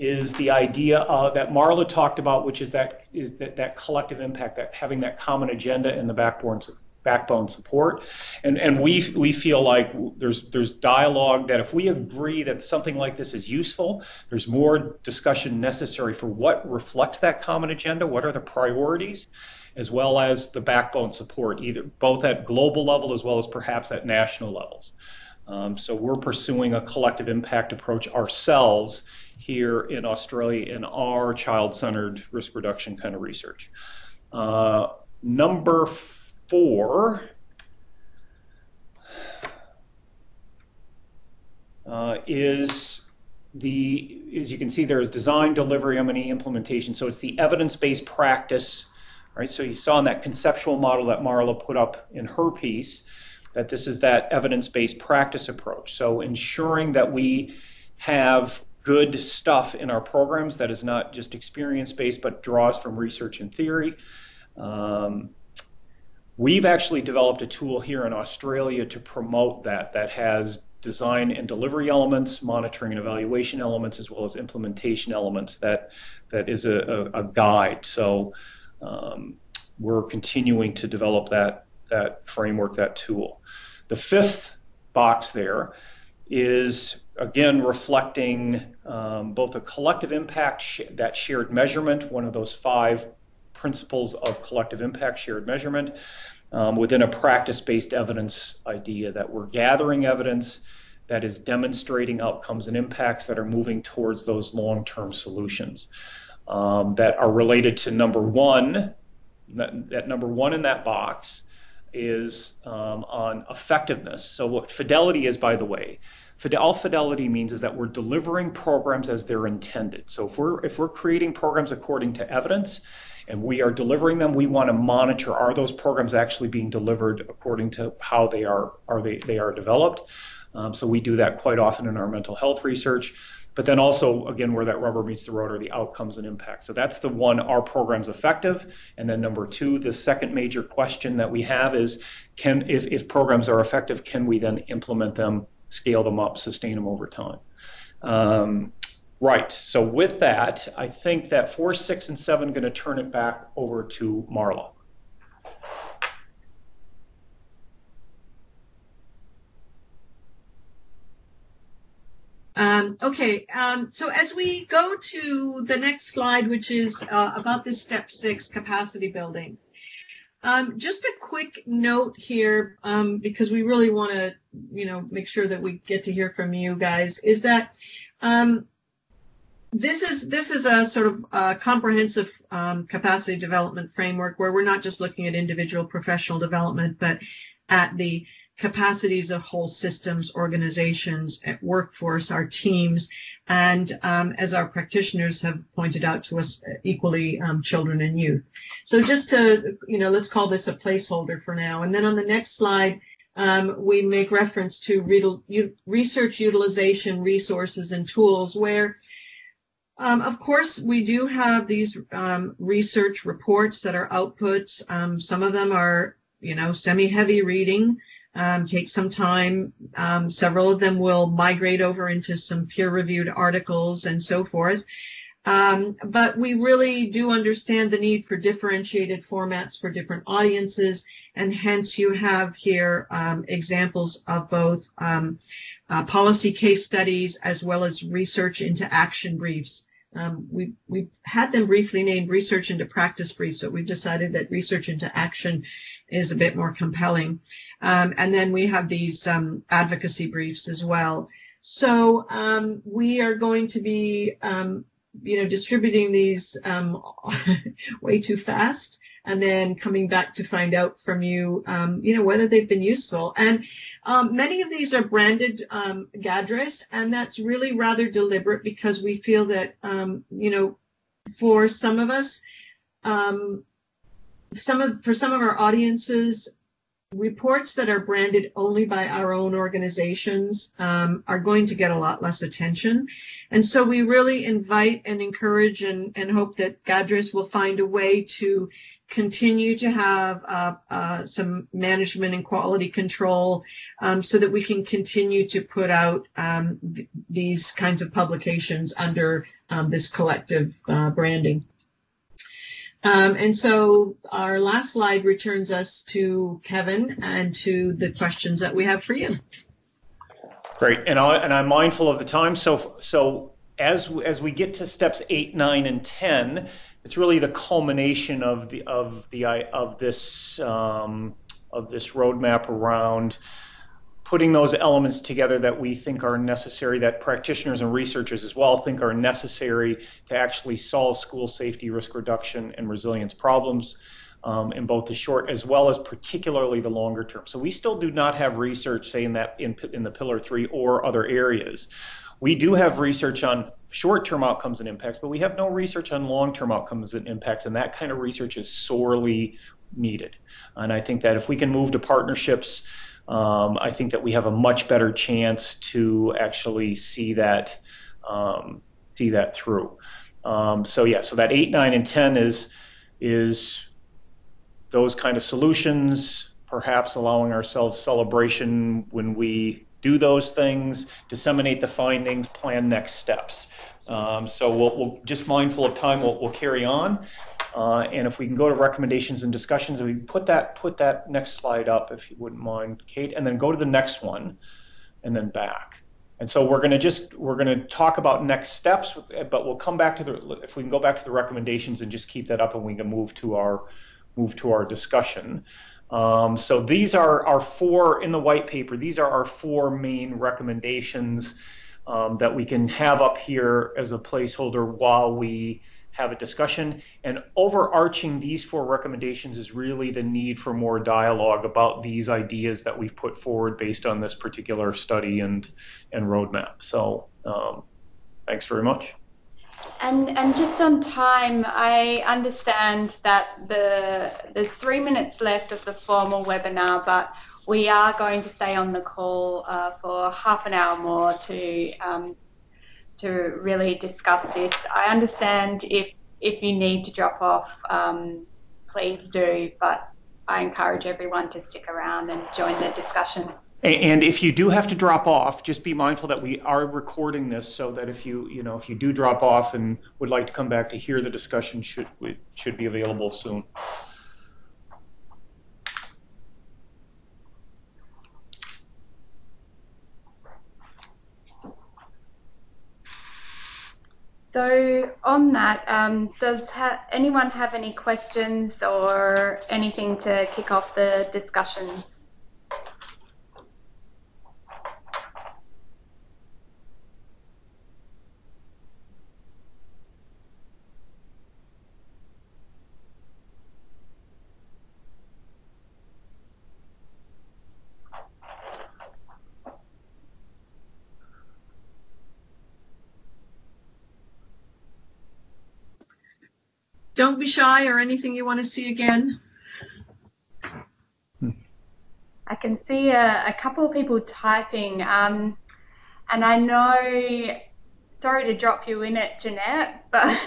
is the idea that Marla talked about, which is that collective impact, that having that common agenda and the backbone support. And we feel like there's dialogue that if we agree that something like this is useful, there's more discussion necessary for what reflects that common agenda, what are the priorities, as well as the backbone support, both at global level as well as perhaps at national levels. So we're pursuing a collective impact approach ourselves here in Australia in our child-centered risk reduction kind of research. Number 4 is as you can see there is design, delivery, M&E, implementation. So it's the evidence-based practice. Right, so you saw in that conceptual model that Marla put up in her piece that this is that evidence-based practice approach. So ensuring that we have good stuff in our programs that is not just experience-based but draws from research and theory. We've actually developed a tool here in Australia to promote that has design and delivery elements, monitoring and evaluation elements, as well as implementation elements that is a guide. So we're continuing to develop that framework, that tool. The 5th box there is, again, reflecting both a collective impact, that shared measurement, one of those 5 principles of collective impact, shared measurement, within a practice-based evidence idea, that we're gathering evidence that is demonstrating outcomes and impacts that are moving towards those long-term solutions that are related to number 1. That number 1 in that box is on effectiveness. So what fidelity is, by the way, all fidelity means is that we're delivering programs as they're intended. So if we're creating programs according to evidence and we are delivering them, we want to monitor, are those programs actually being delivered according to how they are developed? So we do that quite often in our mental health research. But then also, again, where that rubber meets the road are the outcomes and impacts. So that's the one, are programs effective? And then number 2, the second major question that we have is, if programs are effective, can we then implement them, scale them up, sustain them over time? Right, so with that, I think that 4, 6, and 7, going to turn it back over to Marla. Okay, so as we go to the next slide, which is about this step 6, capacity building. Just a quick note here, because we really want to, make sure that we get to hear from you guys, is that this is a sort of comprehensive capacity development framework where we're not just looking at individual professional development, but at the capacities of whole systems, organizations, workforce, our teams, and as our practitioners have pointed out to us, equally children and youth. So just to, let's call this a placeholder for now. And then on the next slide, we make reference to research utilization, resources, and tools where, of course, we do have these research reports that are outputs. Some of them are, semi-heavy reading, take some time. Several of them will migrate over into some peer-reviewed articles and so forth. But we really do understand the need for differentiated formats for different audiences, and hence you have here examples of both policy case studies as well as research into action briefs. We had them briefly named research into practice briefs, but we've decided that research into action is a bit more compelling. And then we have these advocacy briefs as well. So we are going to be distributing these way too fast, and then coming back to find out from you, whether they've been useful. And many of these are branded GADRIS, and that's really rather deliberate because we feel that, for some of us, for some of our audiences, reports that are branded only by our own organizations are going to get a lot less attention. And so we really invite and encourage and hope that GADRIS will find a way to continue to have some management and quality control so that we can continue to put out these kinds of publications under this collective branding. And so our last slide returns us to Kevin and to the questions that we have for you. Great, and I'm mindful of the time. So as we get to steps 8, 9, and 10, it's really the culmination of this roadmap around putting those elements together that we think are necessary, that practitioners and researchers as well think are necessary to actually solve school safety, risk reduction, and resilience problems in both the short as well as particularly the longer term. So we still do not have research, say, in the Pillar 3 or other areas. We do have research on short-term outcomes and impacts, but we have no research on long-term outcomes and impacts, and that kind of research is sorely needed. And I think that if we can move to partnerships, I think that we have a much better chance to actually see that through. So that 8, 9, and 10 is those kind of solutions, perhaps allowing ourselves celebration when we do those things, disseminate the findings, plan next steps. So we'll just mindful of time, we'll carry on. And if we can go to recommendations and discussions, we put that next slide up, if you wouldn't mind, Kate, and then go to the next one, and then back. And so we're going to talk about next steps, but we'll come back to if we can go back to the recommendations and just keep that up, and we can move to our discussion. So these are our 4 in the white paper. These are our 4 main recommendations that we can have up here as a placeholder while we have a discussion. And overarching these 4 recommendations is really the need for more dialogue about these ideas that we've put forward based on this particular study and roadmap. So thanks very much. And just on time, I understand that there's 3 minutes left of the formal webinar, but we are going to stay on the call for half an hour more to really discuss this. I understand if you need to drop off, please do, but I encourage everyone to stick around and join the discussion. And if you do have to drop off, just be mindful that we are recording this, so that if you do drop off and would like to come back to hear the discussion, should be available soon. So on that, does anyone have any questions or anything to kick off the discussions? Don't be shy or anything you want to see again. I can see a couple of people typing, and I know, sorry to drop you in it, Jeanette, but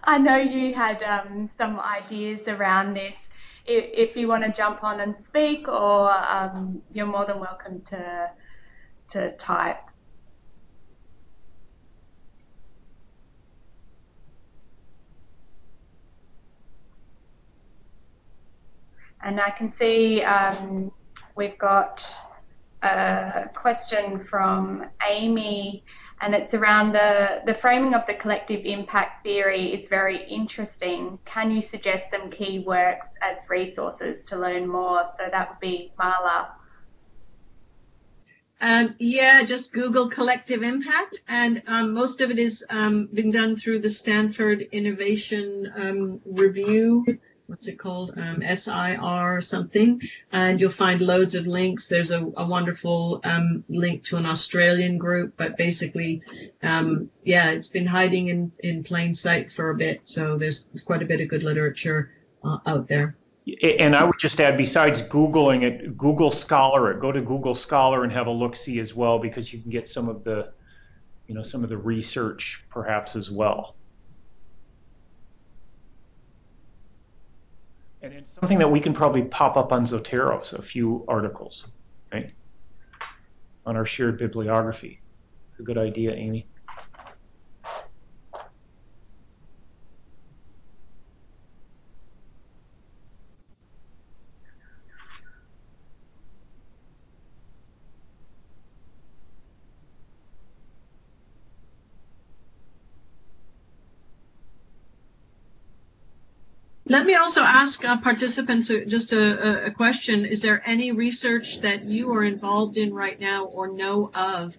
I know you had some ideas around this. If you want to jump on and speak, or you're more than welcome to type. And I can see we've got a question from Amy, and it's around the framing of the collective impact theory is very interesting. Can you suggest some key works as resources to learn more? So that would be Marla. Yeah, just Google collective impact, and most of it is been done through the Stanford Innovation Review. What's it called? SIR or something, and you'll find loads of links. There's a wonderful link to an Australian group, but basically, yeah, it's been hiding in plain sight for a bit. So there's quite a bit of good literature out there. And I would just add, besides Googling it, Google Scholar it. Go to Google Scholar and have a look-see as well, because you can get some of the, some of the research perhaps as well. And it's something that we can probably pop up on Zotero, a few articles, right, on our shared bibliography. It's a good idea, Amy. Let me also ask participants just a question. Is there any research that you are involved in right now or know of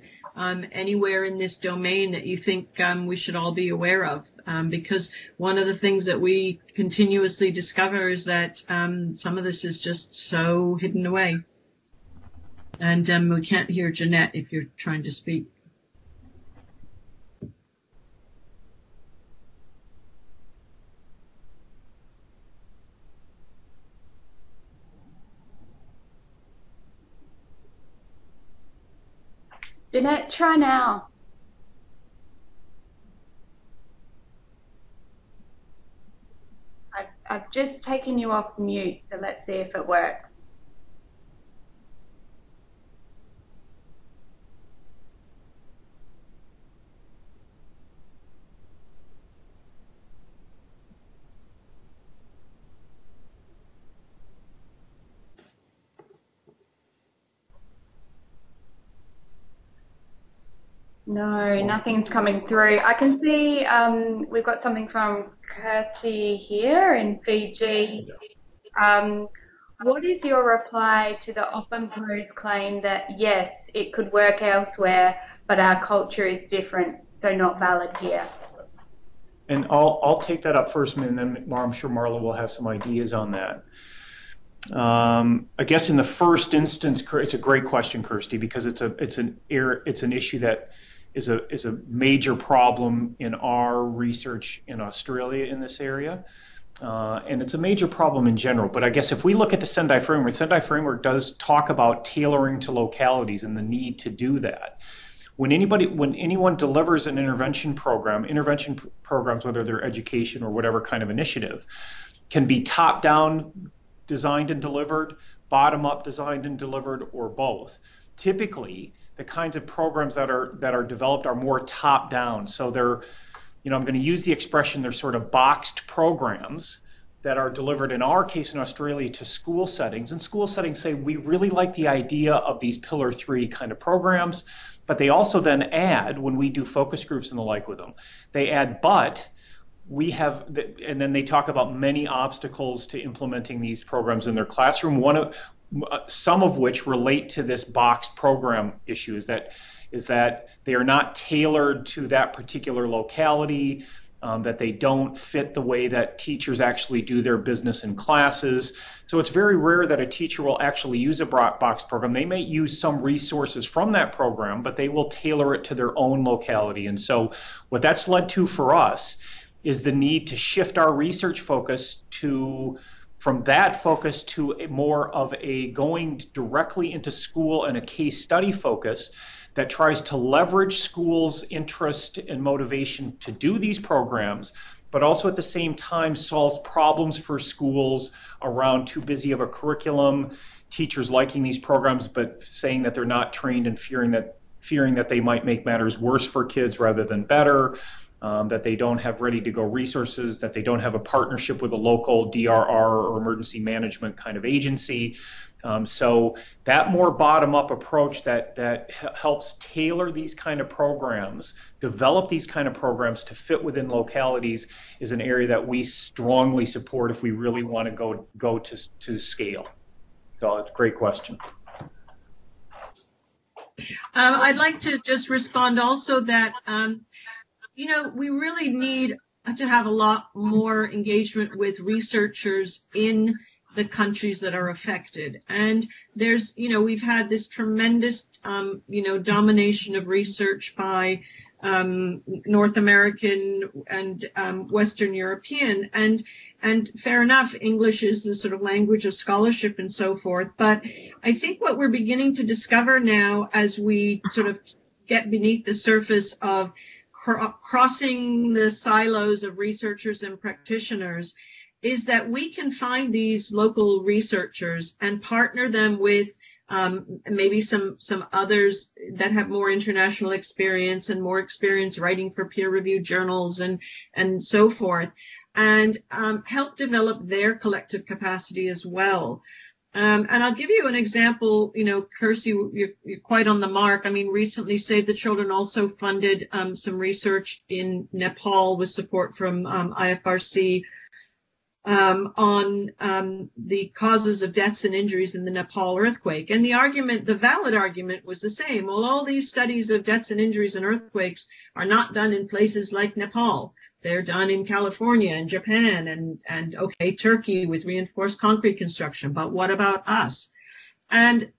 anywhere in this domain that you think we should all be aware of? Because one of the things that we continuously discover is that some of this is just so hidden away. And we can't hear Jeanette if you're trying to speak. Jeanette, try now. I've just taken you off mute, so let's see if it works. No, nothing's coming through. I can see we've got something from Kirsty here in Fiji. What is your reply to the often posed claim that, yes, it could work elsewhere, but our culture is different, so not valid here? And I'll take that up first, and then I'm sure Marla will have some ideas on that. I guess in the first instance, it's a great question, Kirsty, because it's an issue that is a major problem in our research in Australia in this area, and it's a major problem in general. But I guess if we look at the Sendai framework does talk about tailoring to localities and the need to do that. When anyone delivers an intervention programs, whether they're education or whatever kind of initiative, can be top-down designed and delivered, bottom-up designed and delivered, or both. Typically, the kinds of programs that are developed are more top-down. So they're, I'm going to use the expression, they're sort of boxed programs that are delivered, in our case in Australia, to school settings. And school settings say, we really like the idea of these Pillar 3 kind of programs, but they also then add, when we do focus groups and the like with them, they add, but we have, and then they talk about many obstacles to implementing these programs in their classroom. Some of which relate to this boxed program issue is that they are not tailored to that particular locality, that they don't fit the way that teachers actually do their business in classes. So it's very rare that a teacher will actually use a box program. They may use some resources from that program, but they will tailor it to their own locality. And so what that's led to for us is the need to shift our research focus from that focus to more of a going directly into school and a case study focus that tries to leverage schools' interest and motivation to do these programs, but also at the same time solves problems for schools around too busy of a curriculum, teachers liking these programs but saying that they're not trained and fearing that they might make matters worse for kids rather than better, that they don't have ready-to-go resources, that they don't have a partnership with a local DRR or emergency management kind of agency. So that more bottom-up approach that helps tailor these kind of programs, develop these kind of programs to fit within localities is an area that we strongly support if we really want to go to scale. So it's a great question. I'd like to just respond also that, we really need to have a lot more engagement with researchers in the countries that are affected. And there's, we've had this tremendous, domination of research by North American and Western European. And fair enough, English is the sort of language of scholarship and so forth. But I think what we're beginning to discover now as we sort of get beneath the surface of crossing the silos of researchers and practitioners is that we can find these local researchers and partner them with maybe some others that have more international experience and more experience writing for peer-reviewed journals and so forth, and help develop their collective capacity as well. And I'll give you an example, Kirsty, you're quite on the mark. I mean, recently Save the Children also funded some research in Nepal with support from IFRC on the causes of deaths and injuries in the Nepal earthquake. And the valid argument was the same. Well, all these studies of deaths and injuries and earthquakes are not done in places like Nepal. They're done in California and Japan and okay, Turkey with reinforced concrete construction, but what about us? And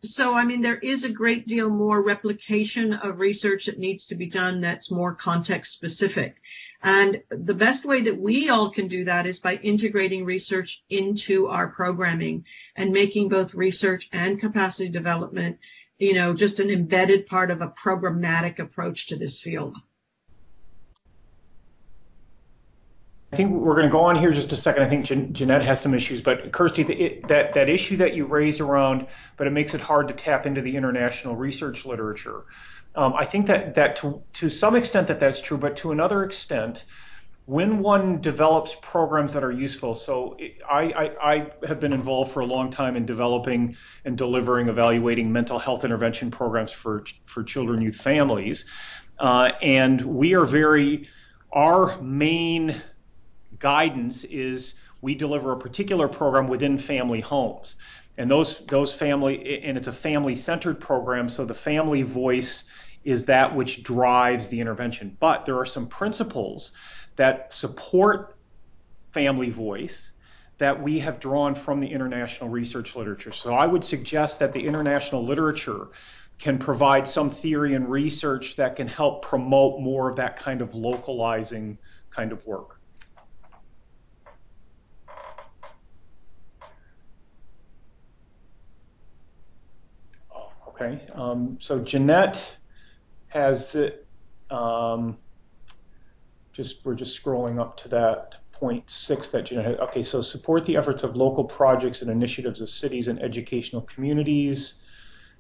so, I mean, there is a great deal more replication of research that needs to be done that's more context specific. And the best way that we all can do that is by integrating research into our programming and making both research and capacity development, just an embedded part of a programmatic approach to this field. I think we're going to go on here just a second. I think Jeanette has some issues, but Kirsty, that issue that you raise around, but it makes it hard to tap into the international research literature. I think that to some extent that's true, but to another extent, when one develops programs that are useful, so I have been involved for a long time in developing and delivering, evaluating mental health intervention programs for children, youth, families, and we are our main guidance is we deliver a particular program within family homes, and those family, and it's a family-centered program, so the family voice is that which drives the intervention. But there are some principles that support family voice that we have drawn from the international research literature. So I would suggest that the international literature can provide some theory and research that can help promote more of that kind of localizing kind of work. Okay, so Jeanette has the, we're just scrolling up to that point 6 that Jeanette had. Okay, so support the efforts of local projects and initiatives of cities and educational communities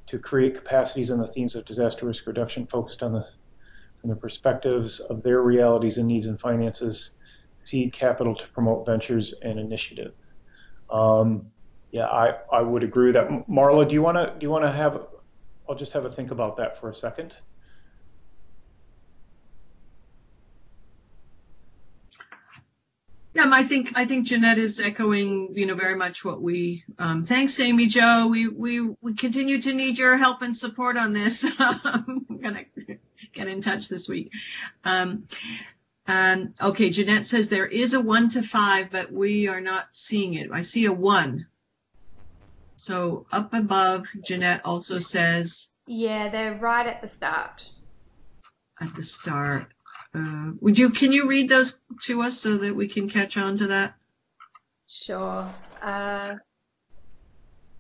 to create capacities on the themes of disaster risk reduction focused on from the perspectives of their realities and needs and finances, seed capital to promote ventures and initiative. Yeah, I would agree with that. Marla, do you want to have? I'll just have a think about that for a second. Yeah, I think Jeanette is echoing, very much what we. Thanks, Amy Jo. We continue to need your help and support on this. I'm gonna get in touch this week. Okay, Jeanette says there is a 1 to 5, but we are not seeing it. I see a 1. So up above, Jeanette also says. Yeah, they're right at the start. At the start. Can you read those to us so that we can catch on to that? Sure. So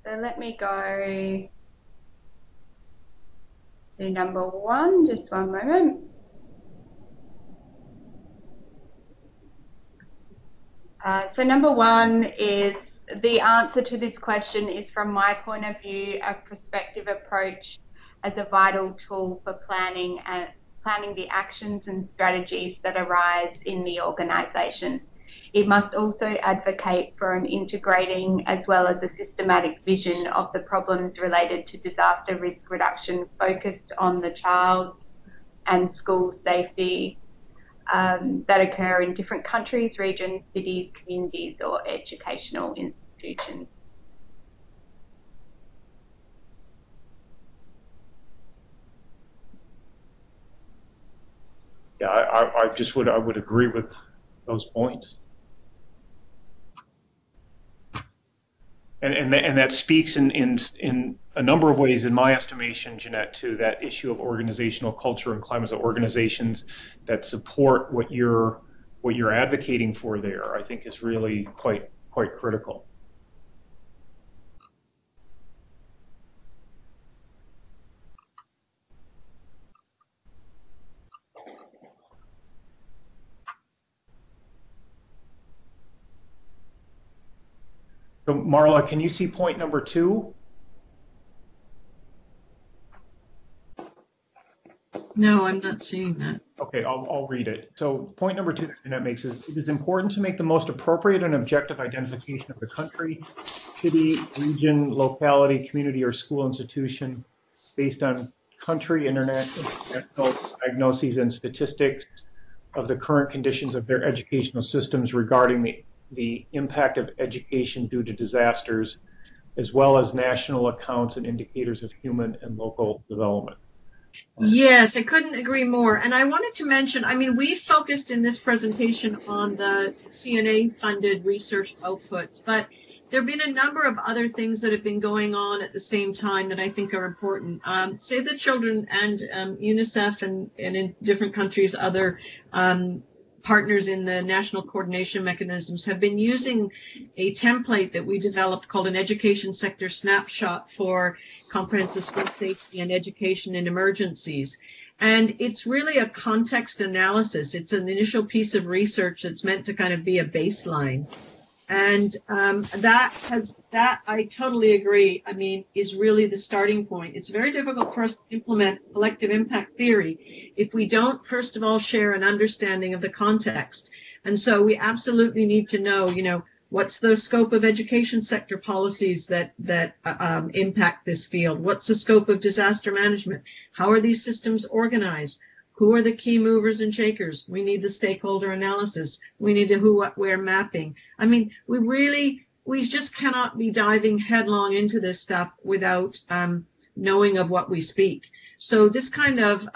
let me go to number 1, just one moment. So number 1 is, the answer to this question is, from my point of view, a prospective approach as a vital tool for planning the actions and strategies that arise in the organisation. It must also advocate for an integrating as well as a systematic vision of the problems related to disaster risk reduction focused on the child and school safety that occur in different countries, regions, cities, communities, or educational institutions. Yeah, I would agree with those points. And that speaks in a number of ways, in my estimation, Jeanette, to that issue of organizational culture and climates of organizations that support what you're advocating for there. I think is really quite critical. So Marla, can you see point number 2? No, I'm not seeing that. Okay, I'll read it. So point number 2 that Jeanette makes is, it is important to make the most appropriate and objective identification of the country, city, region, locality, community, or school institution based on country, international diagnoses and statistics of the current conditions of their educational systems regarding the impact of education due to disasters, as well as national accounts and indicators of human and local development. Yes, I couldn't agree more. And I wanted to mention, I mean, we focused in this presentation on the CNA-funded research outputs, but there have been a number of other things that have been going on at the same time that I think are important. Save the Children and UNICEF and in different countries, other partners in the national coordination mechanisms have been using a template that we developed called an education sector snapshot for comprehensive school safety and education in emergencies. And it's really a context analysis. It's an initial piece of research that's meant to kind of be a baseline. And that I totally agree, I mean, is really the starting point. It's very difficult for us to implement collective impact theory if we don't, first of all, share an understanding of the context. And so we absolutely need to know, you know, what's the scope of education sector policies that impact this field? What's the scope of disaster management? How are these systems organized? Who are the key movers and shakers? We need the stakeholder analysis. We need the who, what, where mapping. I mean, we just cannot be diving headlong into this stuff without knowing of what we speak. So this kind of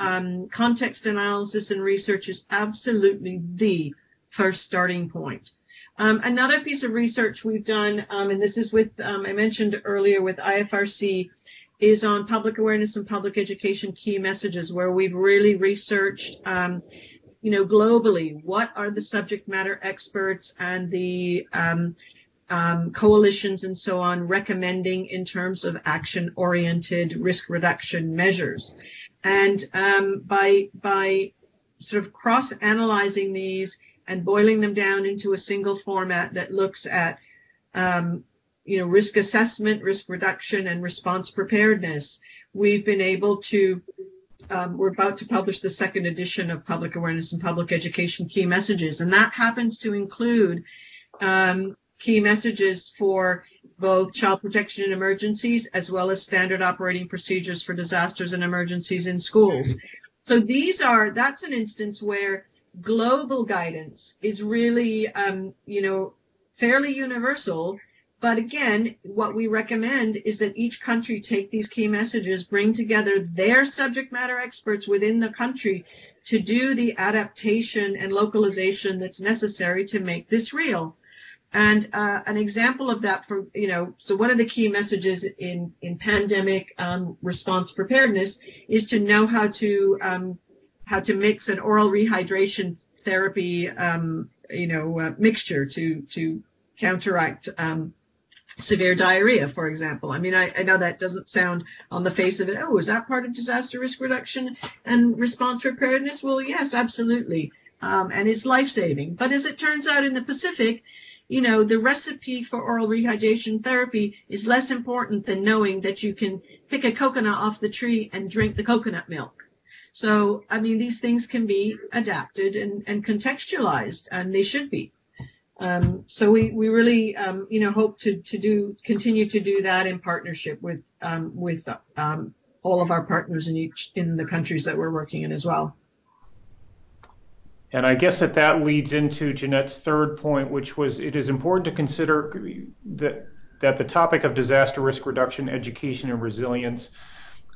context analysis and research is absolutely the first starting point. Another piece of research we've done, and this is with, I mentioned earlier with IFRC, is on public awareness and public education key messages, where we've really researched, you know, globally, what are the subject matter experts and the coalitions and so on recommending in terms of action-oriented risk reduction measures. And by sort of cross-analyzing these and boiling them down into a single format that looks at you know, risk assessment, risk reduction, and response preparedness, we've been able to, we're about to publish the second edition of Public Awareness and Public Education Key Messages, and that happens to include key messages for both child protection in emergencies as well as standard operating procedures for disasters and emergencies in schools. So that's an instance where global guidance is really, you know, fairly universal. But again, what we recommend is that each country take these key messages, bring together their subject matter experts within the country to do the adaptation and localization that's necessary to make this real. And an example of that, for, you know, so one of the key messages in pandemic response preparedness is to know how to mix an oral rehydration therapy, mixture to counteract severe diarrhea, for example. I mean, I know that doesn't sound on the face of it, oh, is that part of disaster risk reduction and response preparedness? Well, yes, absolutely. And it's life-saving. But as it turns out in the Pacific, the recipe for oral rehydration therapy is less important than knowing that you can pick a coconut off the tree and drink the coconut milk. So, I mean, these things can be adapted and contextualized, and they should be. So we really, hope to continue to do that in partnership with all of our partners in the countries that we're working in as well. And I guess that leads into Jeanette's third point, which was it is important to consider that the topic of disaster risk reduction, education, and resilience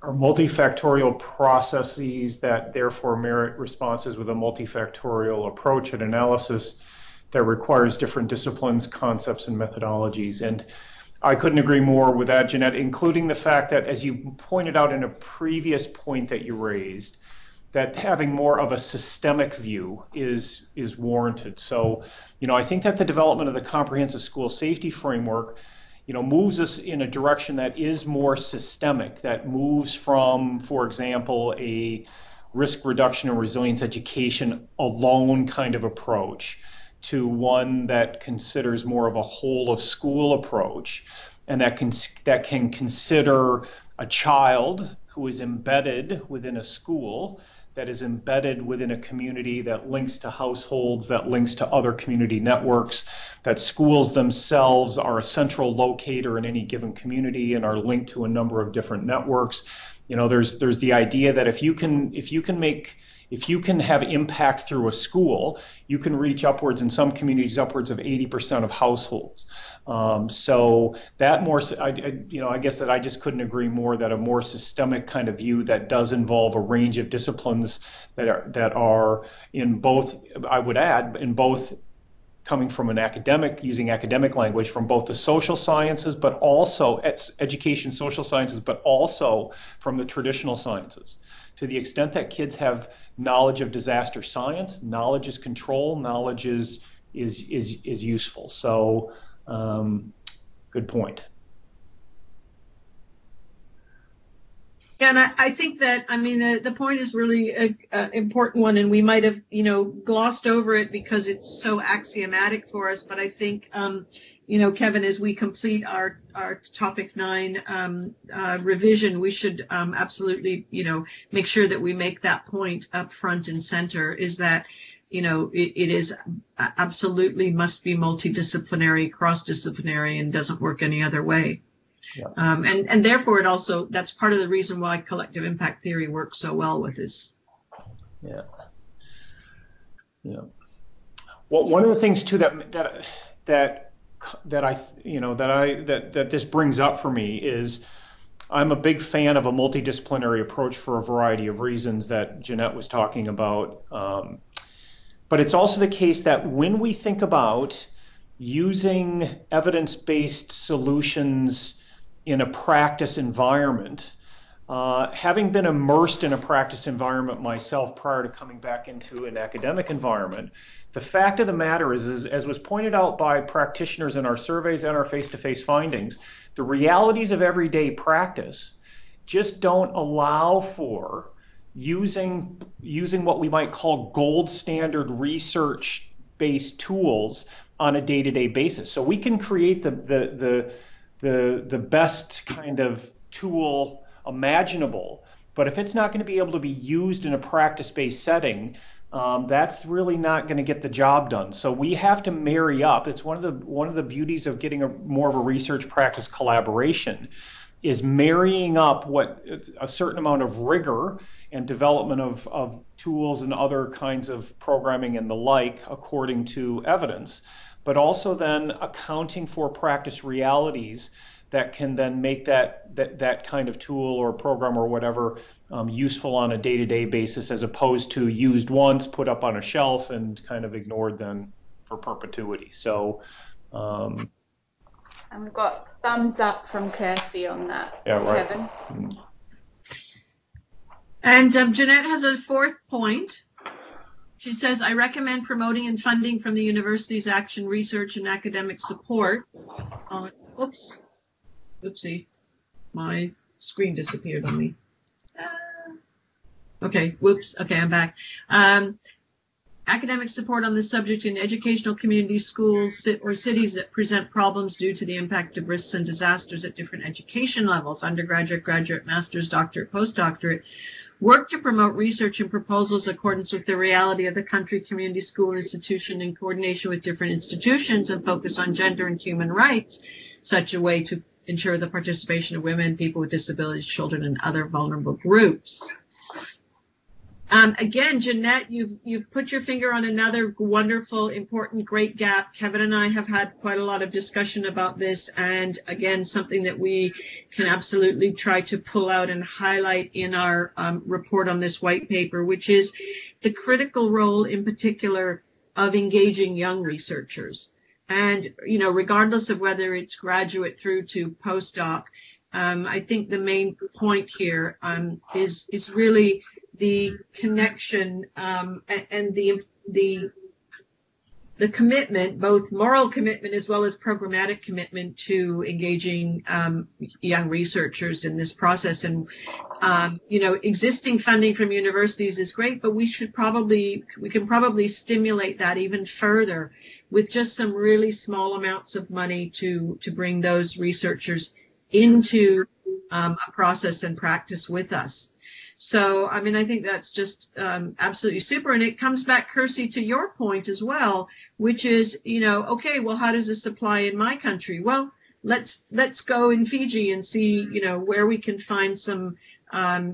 are multifactorial processes that therefore merit responses with a multifactorial approach and analysis that requires different disciplines, concepts, and methodologies. And I couldn't agree more with that, Jeanette, including the fact that, as you pointed out in a previous point that you raised, that having more of a systemic view is warranted. So, I think that the development of the comprehensive school safety framework, moves us in a direction that is more systemic, that moves from, for example, a risk reduction and resilience education alone kind of approach to one that considers more of a whole of school approach, and that can consider a child who is embedded within a school, that is embedded within a community, that links to households, that links to other community networks, that schools themselves are a central locator in any given community and are linked to a number of different networks. There's the idea that if you can have impact through a school, you can reach upwards, in some communities, upwards of 80% of households. So that I guess that I just couldn't agree more that a more systemic kind of view that does involve a range of disciplines that are in both, I would add, in both coming from using academic language, from both the social sciences, but also education, social sciences, but also from the traditional sciences. To the extent that kids have knowledge of disaster science, knowledge is control, knowledge is useful. So, good point. And I think that, the point is really an important one, and we might have, glossed over it because it's so axiomatic for us. But I think, Kevin, as we complete our topic 9 revision, we should absolutely, make sure that we make that point up front and center, is that, it is absolutely must be multidisciplinary, cross-disciplinary, and doesn't work any other way. Yeah. And therefore, that's part of the reason why collective impact theory works so well with this. Yeah. Well, one of the things too that this brings up for me is I'm a big fan of a multidisciplinary approach for a variety of reasons that Jeanette was talking about. But it's also the case that when we think about using evidence-based solutions in a practice environment, having been immersed in a practice environment myself prior to coming back into an academic environment, the fact of the matter is, as was pointed out by practitioners in our surveys and our face-to-face findings, the realities of everyday practice just don't allow for using what we might call gold standard research-based tools on a day-to-day basis. So we can create the best kind of tool imaginable, but if it's not going to be able to be used in a practice-based setting, that's really not going to get the job done. So we have to marry up. It's one of the beauties of getting more of a research practice collaboration, is marrying up a certain amount of rigor and development of tools and other kinds of programming and the like according to evidence, but also then accounting for practice realities that can then make that kind of tool or program or whatever useful on a day-to-day basis, as opposed to used once, put up on a shelf, and kind of ignored then for perpetuity. So, and we've got thumbs up from Kirsty on that, yeah, right. Kevin. And Jeanette has a fourth point. She says, I recommend promoting and funding from the university's action, research, and academic support. Oops. Oopsie. My screen disappeared on me. Okay, whoops. Okay, I'm back. Academic support on this subject in educational communities, schools, or cities that present problems due to the impact of risks and disasters at different education levels, undergraduate, graduate, master's, doctorate, postdoctorate. Work to promote research and proposals in accordance with the reality of the country, community, school, or institution in coordination with different institutions, and focus on gender and human rights, such a way to ensure the participation of women, people with disabilities, children, and other vulnerable groups. Again, Jeanette, you've put your finger on another wonderful, important, great gap. Kevin and I have had quite a lot of discussion about this, and again, something that we can absolutely try to pull out and highlight in our report on this white paper, which is the critical role in particular of engaging young researchers. And, you know, regardless of whether it's graduate through to postdoc, I think the main point here is really the connection and the commitment, both moral commitment as well as programmatic commitment to engaging young researchers in this process. And you know, existing funding from universities is great, but we can probably stimulate that even further with just some really small amounts of money to bring those researchers into a process and practice with us. So, I mean, I think that's just absolutely super. And it comes back, Kirsty, to your point as well, which is, you know, okay, well, how does this apply in my country? Well, let's go in Fiji and see, you know, where we can find some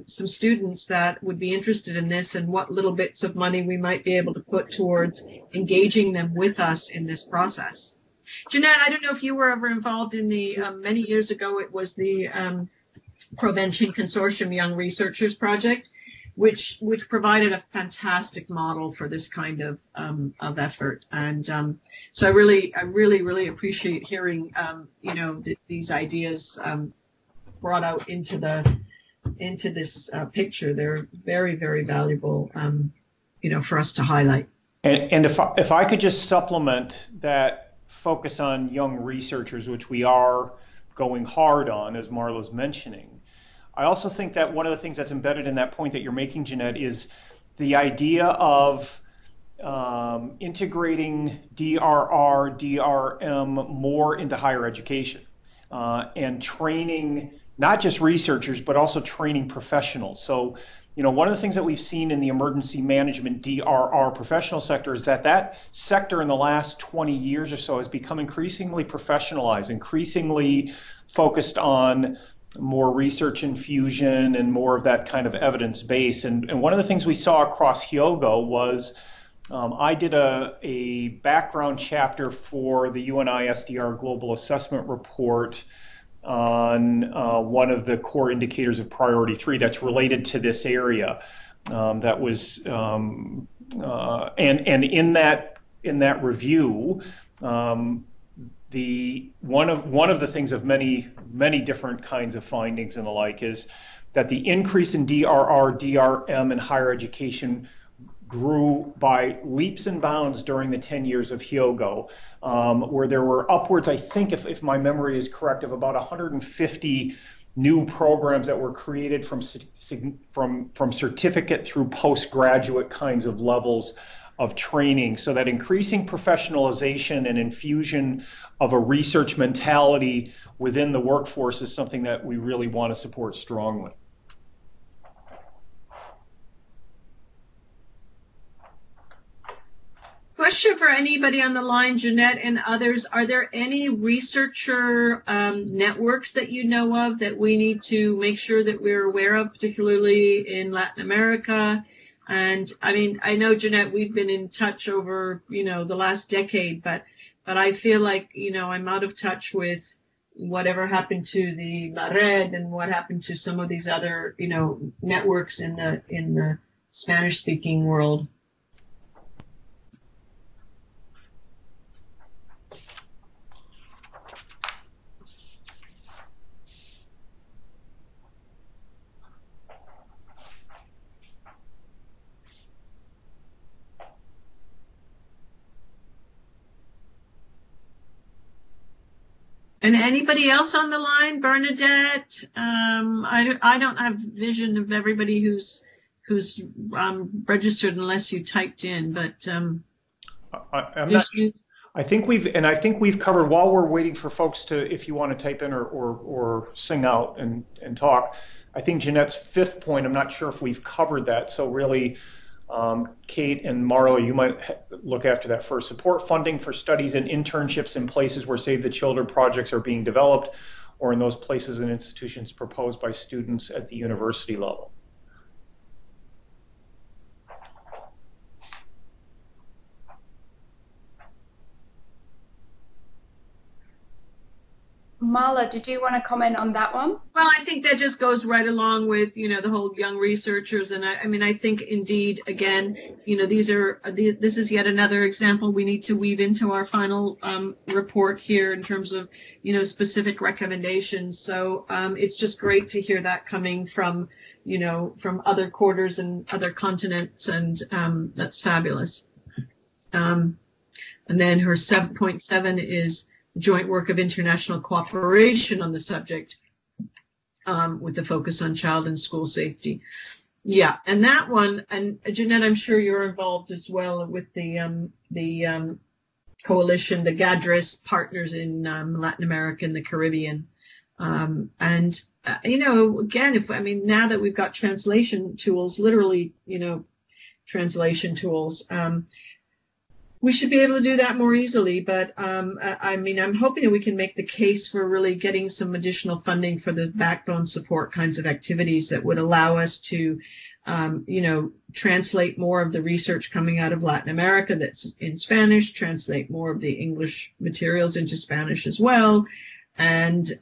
students that would be interested in this, and what little bits of money we might be able to put towards engaging them with us in this process. Jeanette, I don't know if you were ever involved in the, many years ago, it was the Prevention Consortium Young Researchers Project, which provided a fantastic model for this kind of effort. And so I really appreciate hearing you know, these ideas brought out into this picture. They're very, very valuable, you know, for us to highlight. And if I could just supplement that focus on young researchers, which we are going hard on, as Marla's mentioning. I also think that one of the things that's embedded in that point that you're making, Jeanette, is the idea of integrating DRR, DRM more into higher education and training not just researchers, but also training professionals. So, you know, one of the things that we've seen in the emergency management DRR professional sector is that sector in the last 20 years or so has become increasingly professionalized, increasingly focused on more research infusion and more of that kind of evidence base. And one of the things we saw across Hyogo was I did a background chapter for the UNI SDR Global Assessment Report on one of the core indicators of priority 3 that's related to this area. That was and in that review, one of the things of many different kinds of findings and the like is that the increase in DRR, DRM in higher education grew by leaps and bounds during the 10 years of Hyogo, where there were upwards, I think, if my memory is correct, of about 150 new programs that were created from certificate through postgraduate kinds of levels of training, so that increasing professionalization and infusion of a research mentality within the workforce is something that we really want to support strongly. Question for anybody on the line, Jeanette and others. Are there any researcher networks that you know of that we need to make sure that we're aware of, particularly in Latin America? And I mean, I know, Jeanette, we've been in touch over, you know, the last decade, but I feel like, you know, I'm out of touch with whatever happened to the La Red and what happened to some of these other, you know, networks in the Spanish-speaking world. And anybody else on the line? Bernadette? I don't have vision of everybody who's registered unless you typed in, but I'm not. I think we've covered, while we're waiting for folks to, if you want to type in or sing out and talk. I think Jeanette's fifth point, I'm not sure if we've covered that. So really, Kate and Marla, you might look after that first. Support funding for studies and internships in places where Save the Children projects are being developed, or in those places and institutions proposed by students at the university level. Marla, did you want to comment on that one? Well, I think that just goes right along with, the whole young researchers. And I think indeed, again, this is yet another example we need to weave into our final report here in terms of, specific recommendations. So it's just great to hear that coming from, from other quarters and other continents. And that's fabulous. And then her 7.7 is joint work of international cooperation on the subject, with the focus on child and school safety. Yeah, and that one, and Jeanette, I'm sure you're involved as well with the coalition, the GADRIS partners in Latin America and the Caribbean. Again, now that we've got translation tools, literally, translation tools, we should be able to do that more easily, but I'm hoping that we can make the case for really getting some additional funding for the backbone support kinds of activities that would allow us to, translate more of the research coming out of Latin America that's in Spanish, translate more of the English materials into Spanish as well, and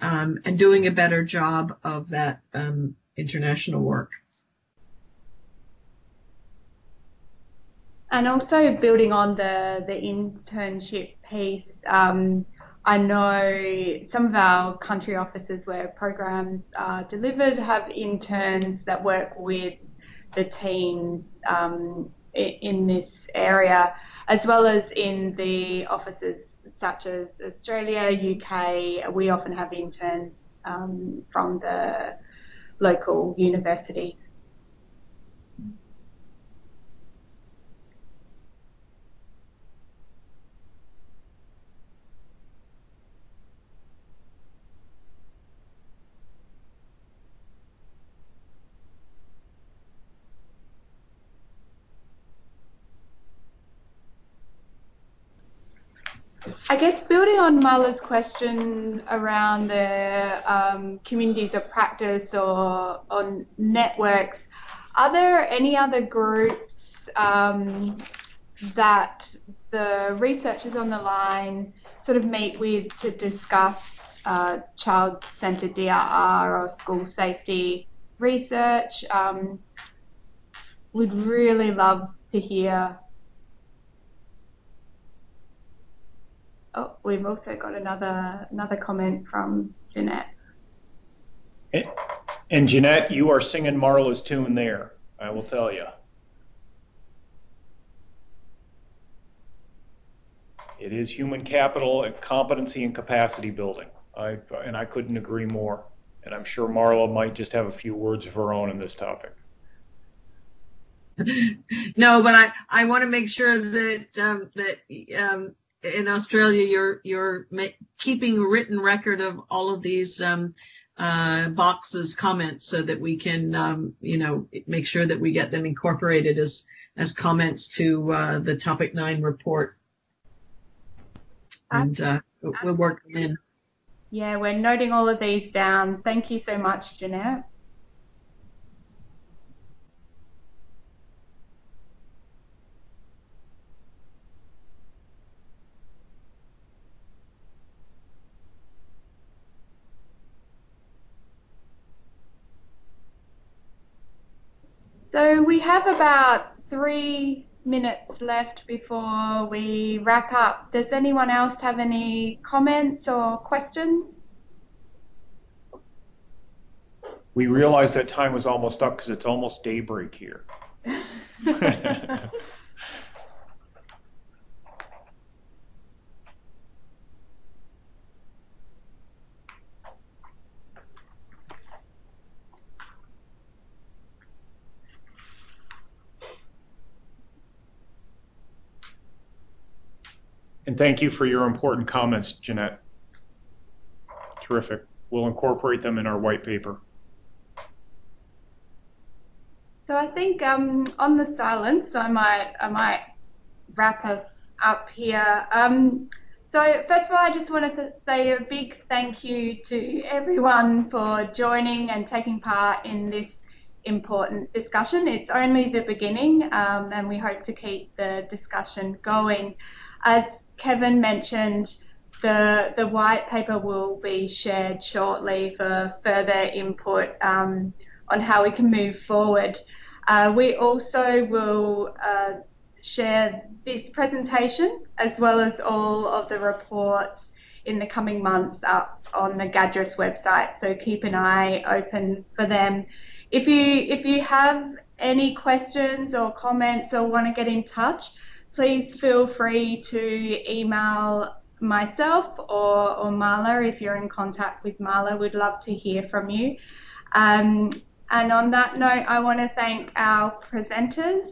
doing a better job of that international work. And also building on the internship piece, I know some of our country offices where programs are delivered have interns that work with the teams in this area, as well as in the offices such as Australia, UK. We often have interns from the local universities. I guess building on Marla's question around the communities of practice or on networks, are there any other groups that the researchers on the line sort of meet with to discuss child-centred DRR or school safety research? We'd really love to hear. Oh, we've also got another comment from Jeanette. And Jeanette, you are singing Marla's tune there, I will tell you. It is human capital and competency and capacity building. I couldn't agree more. And I'm sure Marla might just have a few words of her own on this topic. No, but I want to make sure that in Australia, you're keeping a written record of all of these boxes comments so that we can, make sure that we get them incorporated as comments to the Topic 9 report. And we'll work them in. Yeah, we're noting all of these down. Thank you so much, Jeanette. So we have about 3 minutes left before we wrap up. Does anyone else have any comments or questions? We realized that time was almost up because it's almost daybreak here. And thank you for your important comments, Jeanette. Terrific. We'll incorporate them in our white paper. So I think on the silence, I might wrap us up here. So first of all, I just want to say a big thank you to everyone for joining and taking part in this important discussion. It's only the beginning, and we hope to keep the discussion going. As Kevin mentioned, the white paper will be shared shortly for further input on how we can move forward. We also will share this presentation as well as all of the reports in the coming months up on the GADRS website, so keep an eye open for them. If you have any questions or comments or want to get in touch, please feel free to email myself or Marla. If you're in contact with Marla, we'd love to hear from you. And on that note, I want to thank our presenters,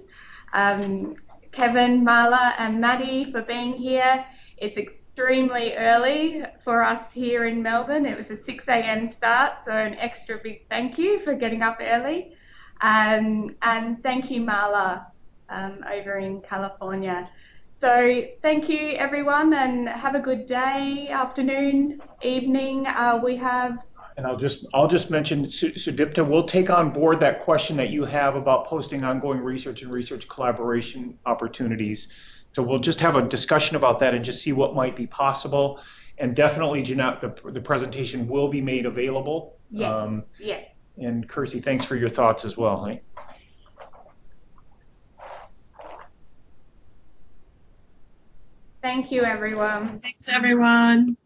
Kevin, Marla and Maddie, for being here. It's extremely early for us here in Melbourne. It was a 6 a.m. start, so an extra big thank you for getting up early. And thank you, Marla, over in California. So thank you, everyone, and have a good day, afternoon, evening. And I'll just mention, Sudipta, we'll take on board that question that you have about posting ongoing research and research collaboration opportunities. So we'll just have a discussion about that and just see what might be possible. And definitely, Jeanette, the presentation will be made available. Yes. Yes. And Kirsty, thanks for your thoughts as well. Hey? Thank you, everyone. Thanks, everyone.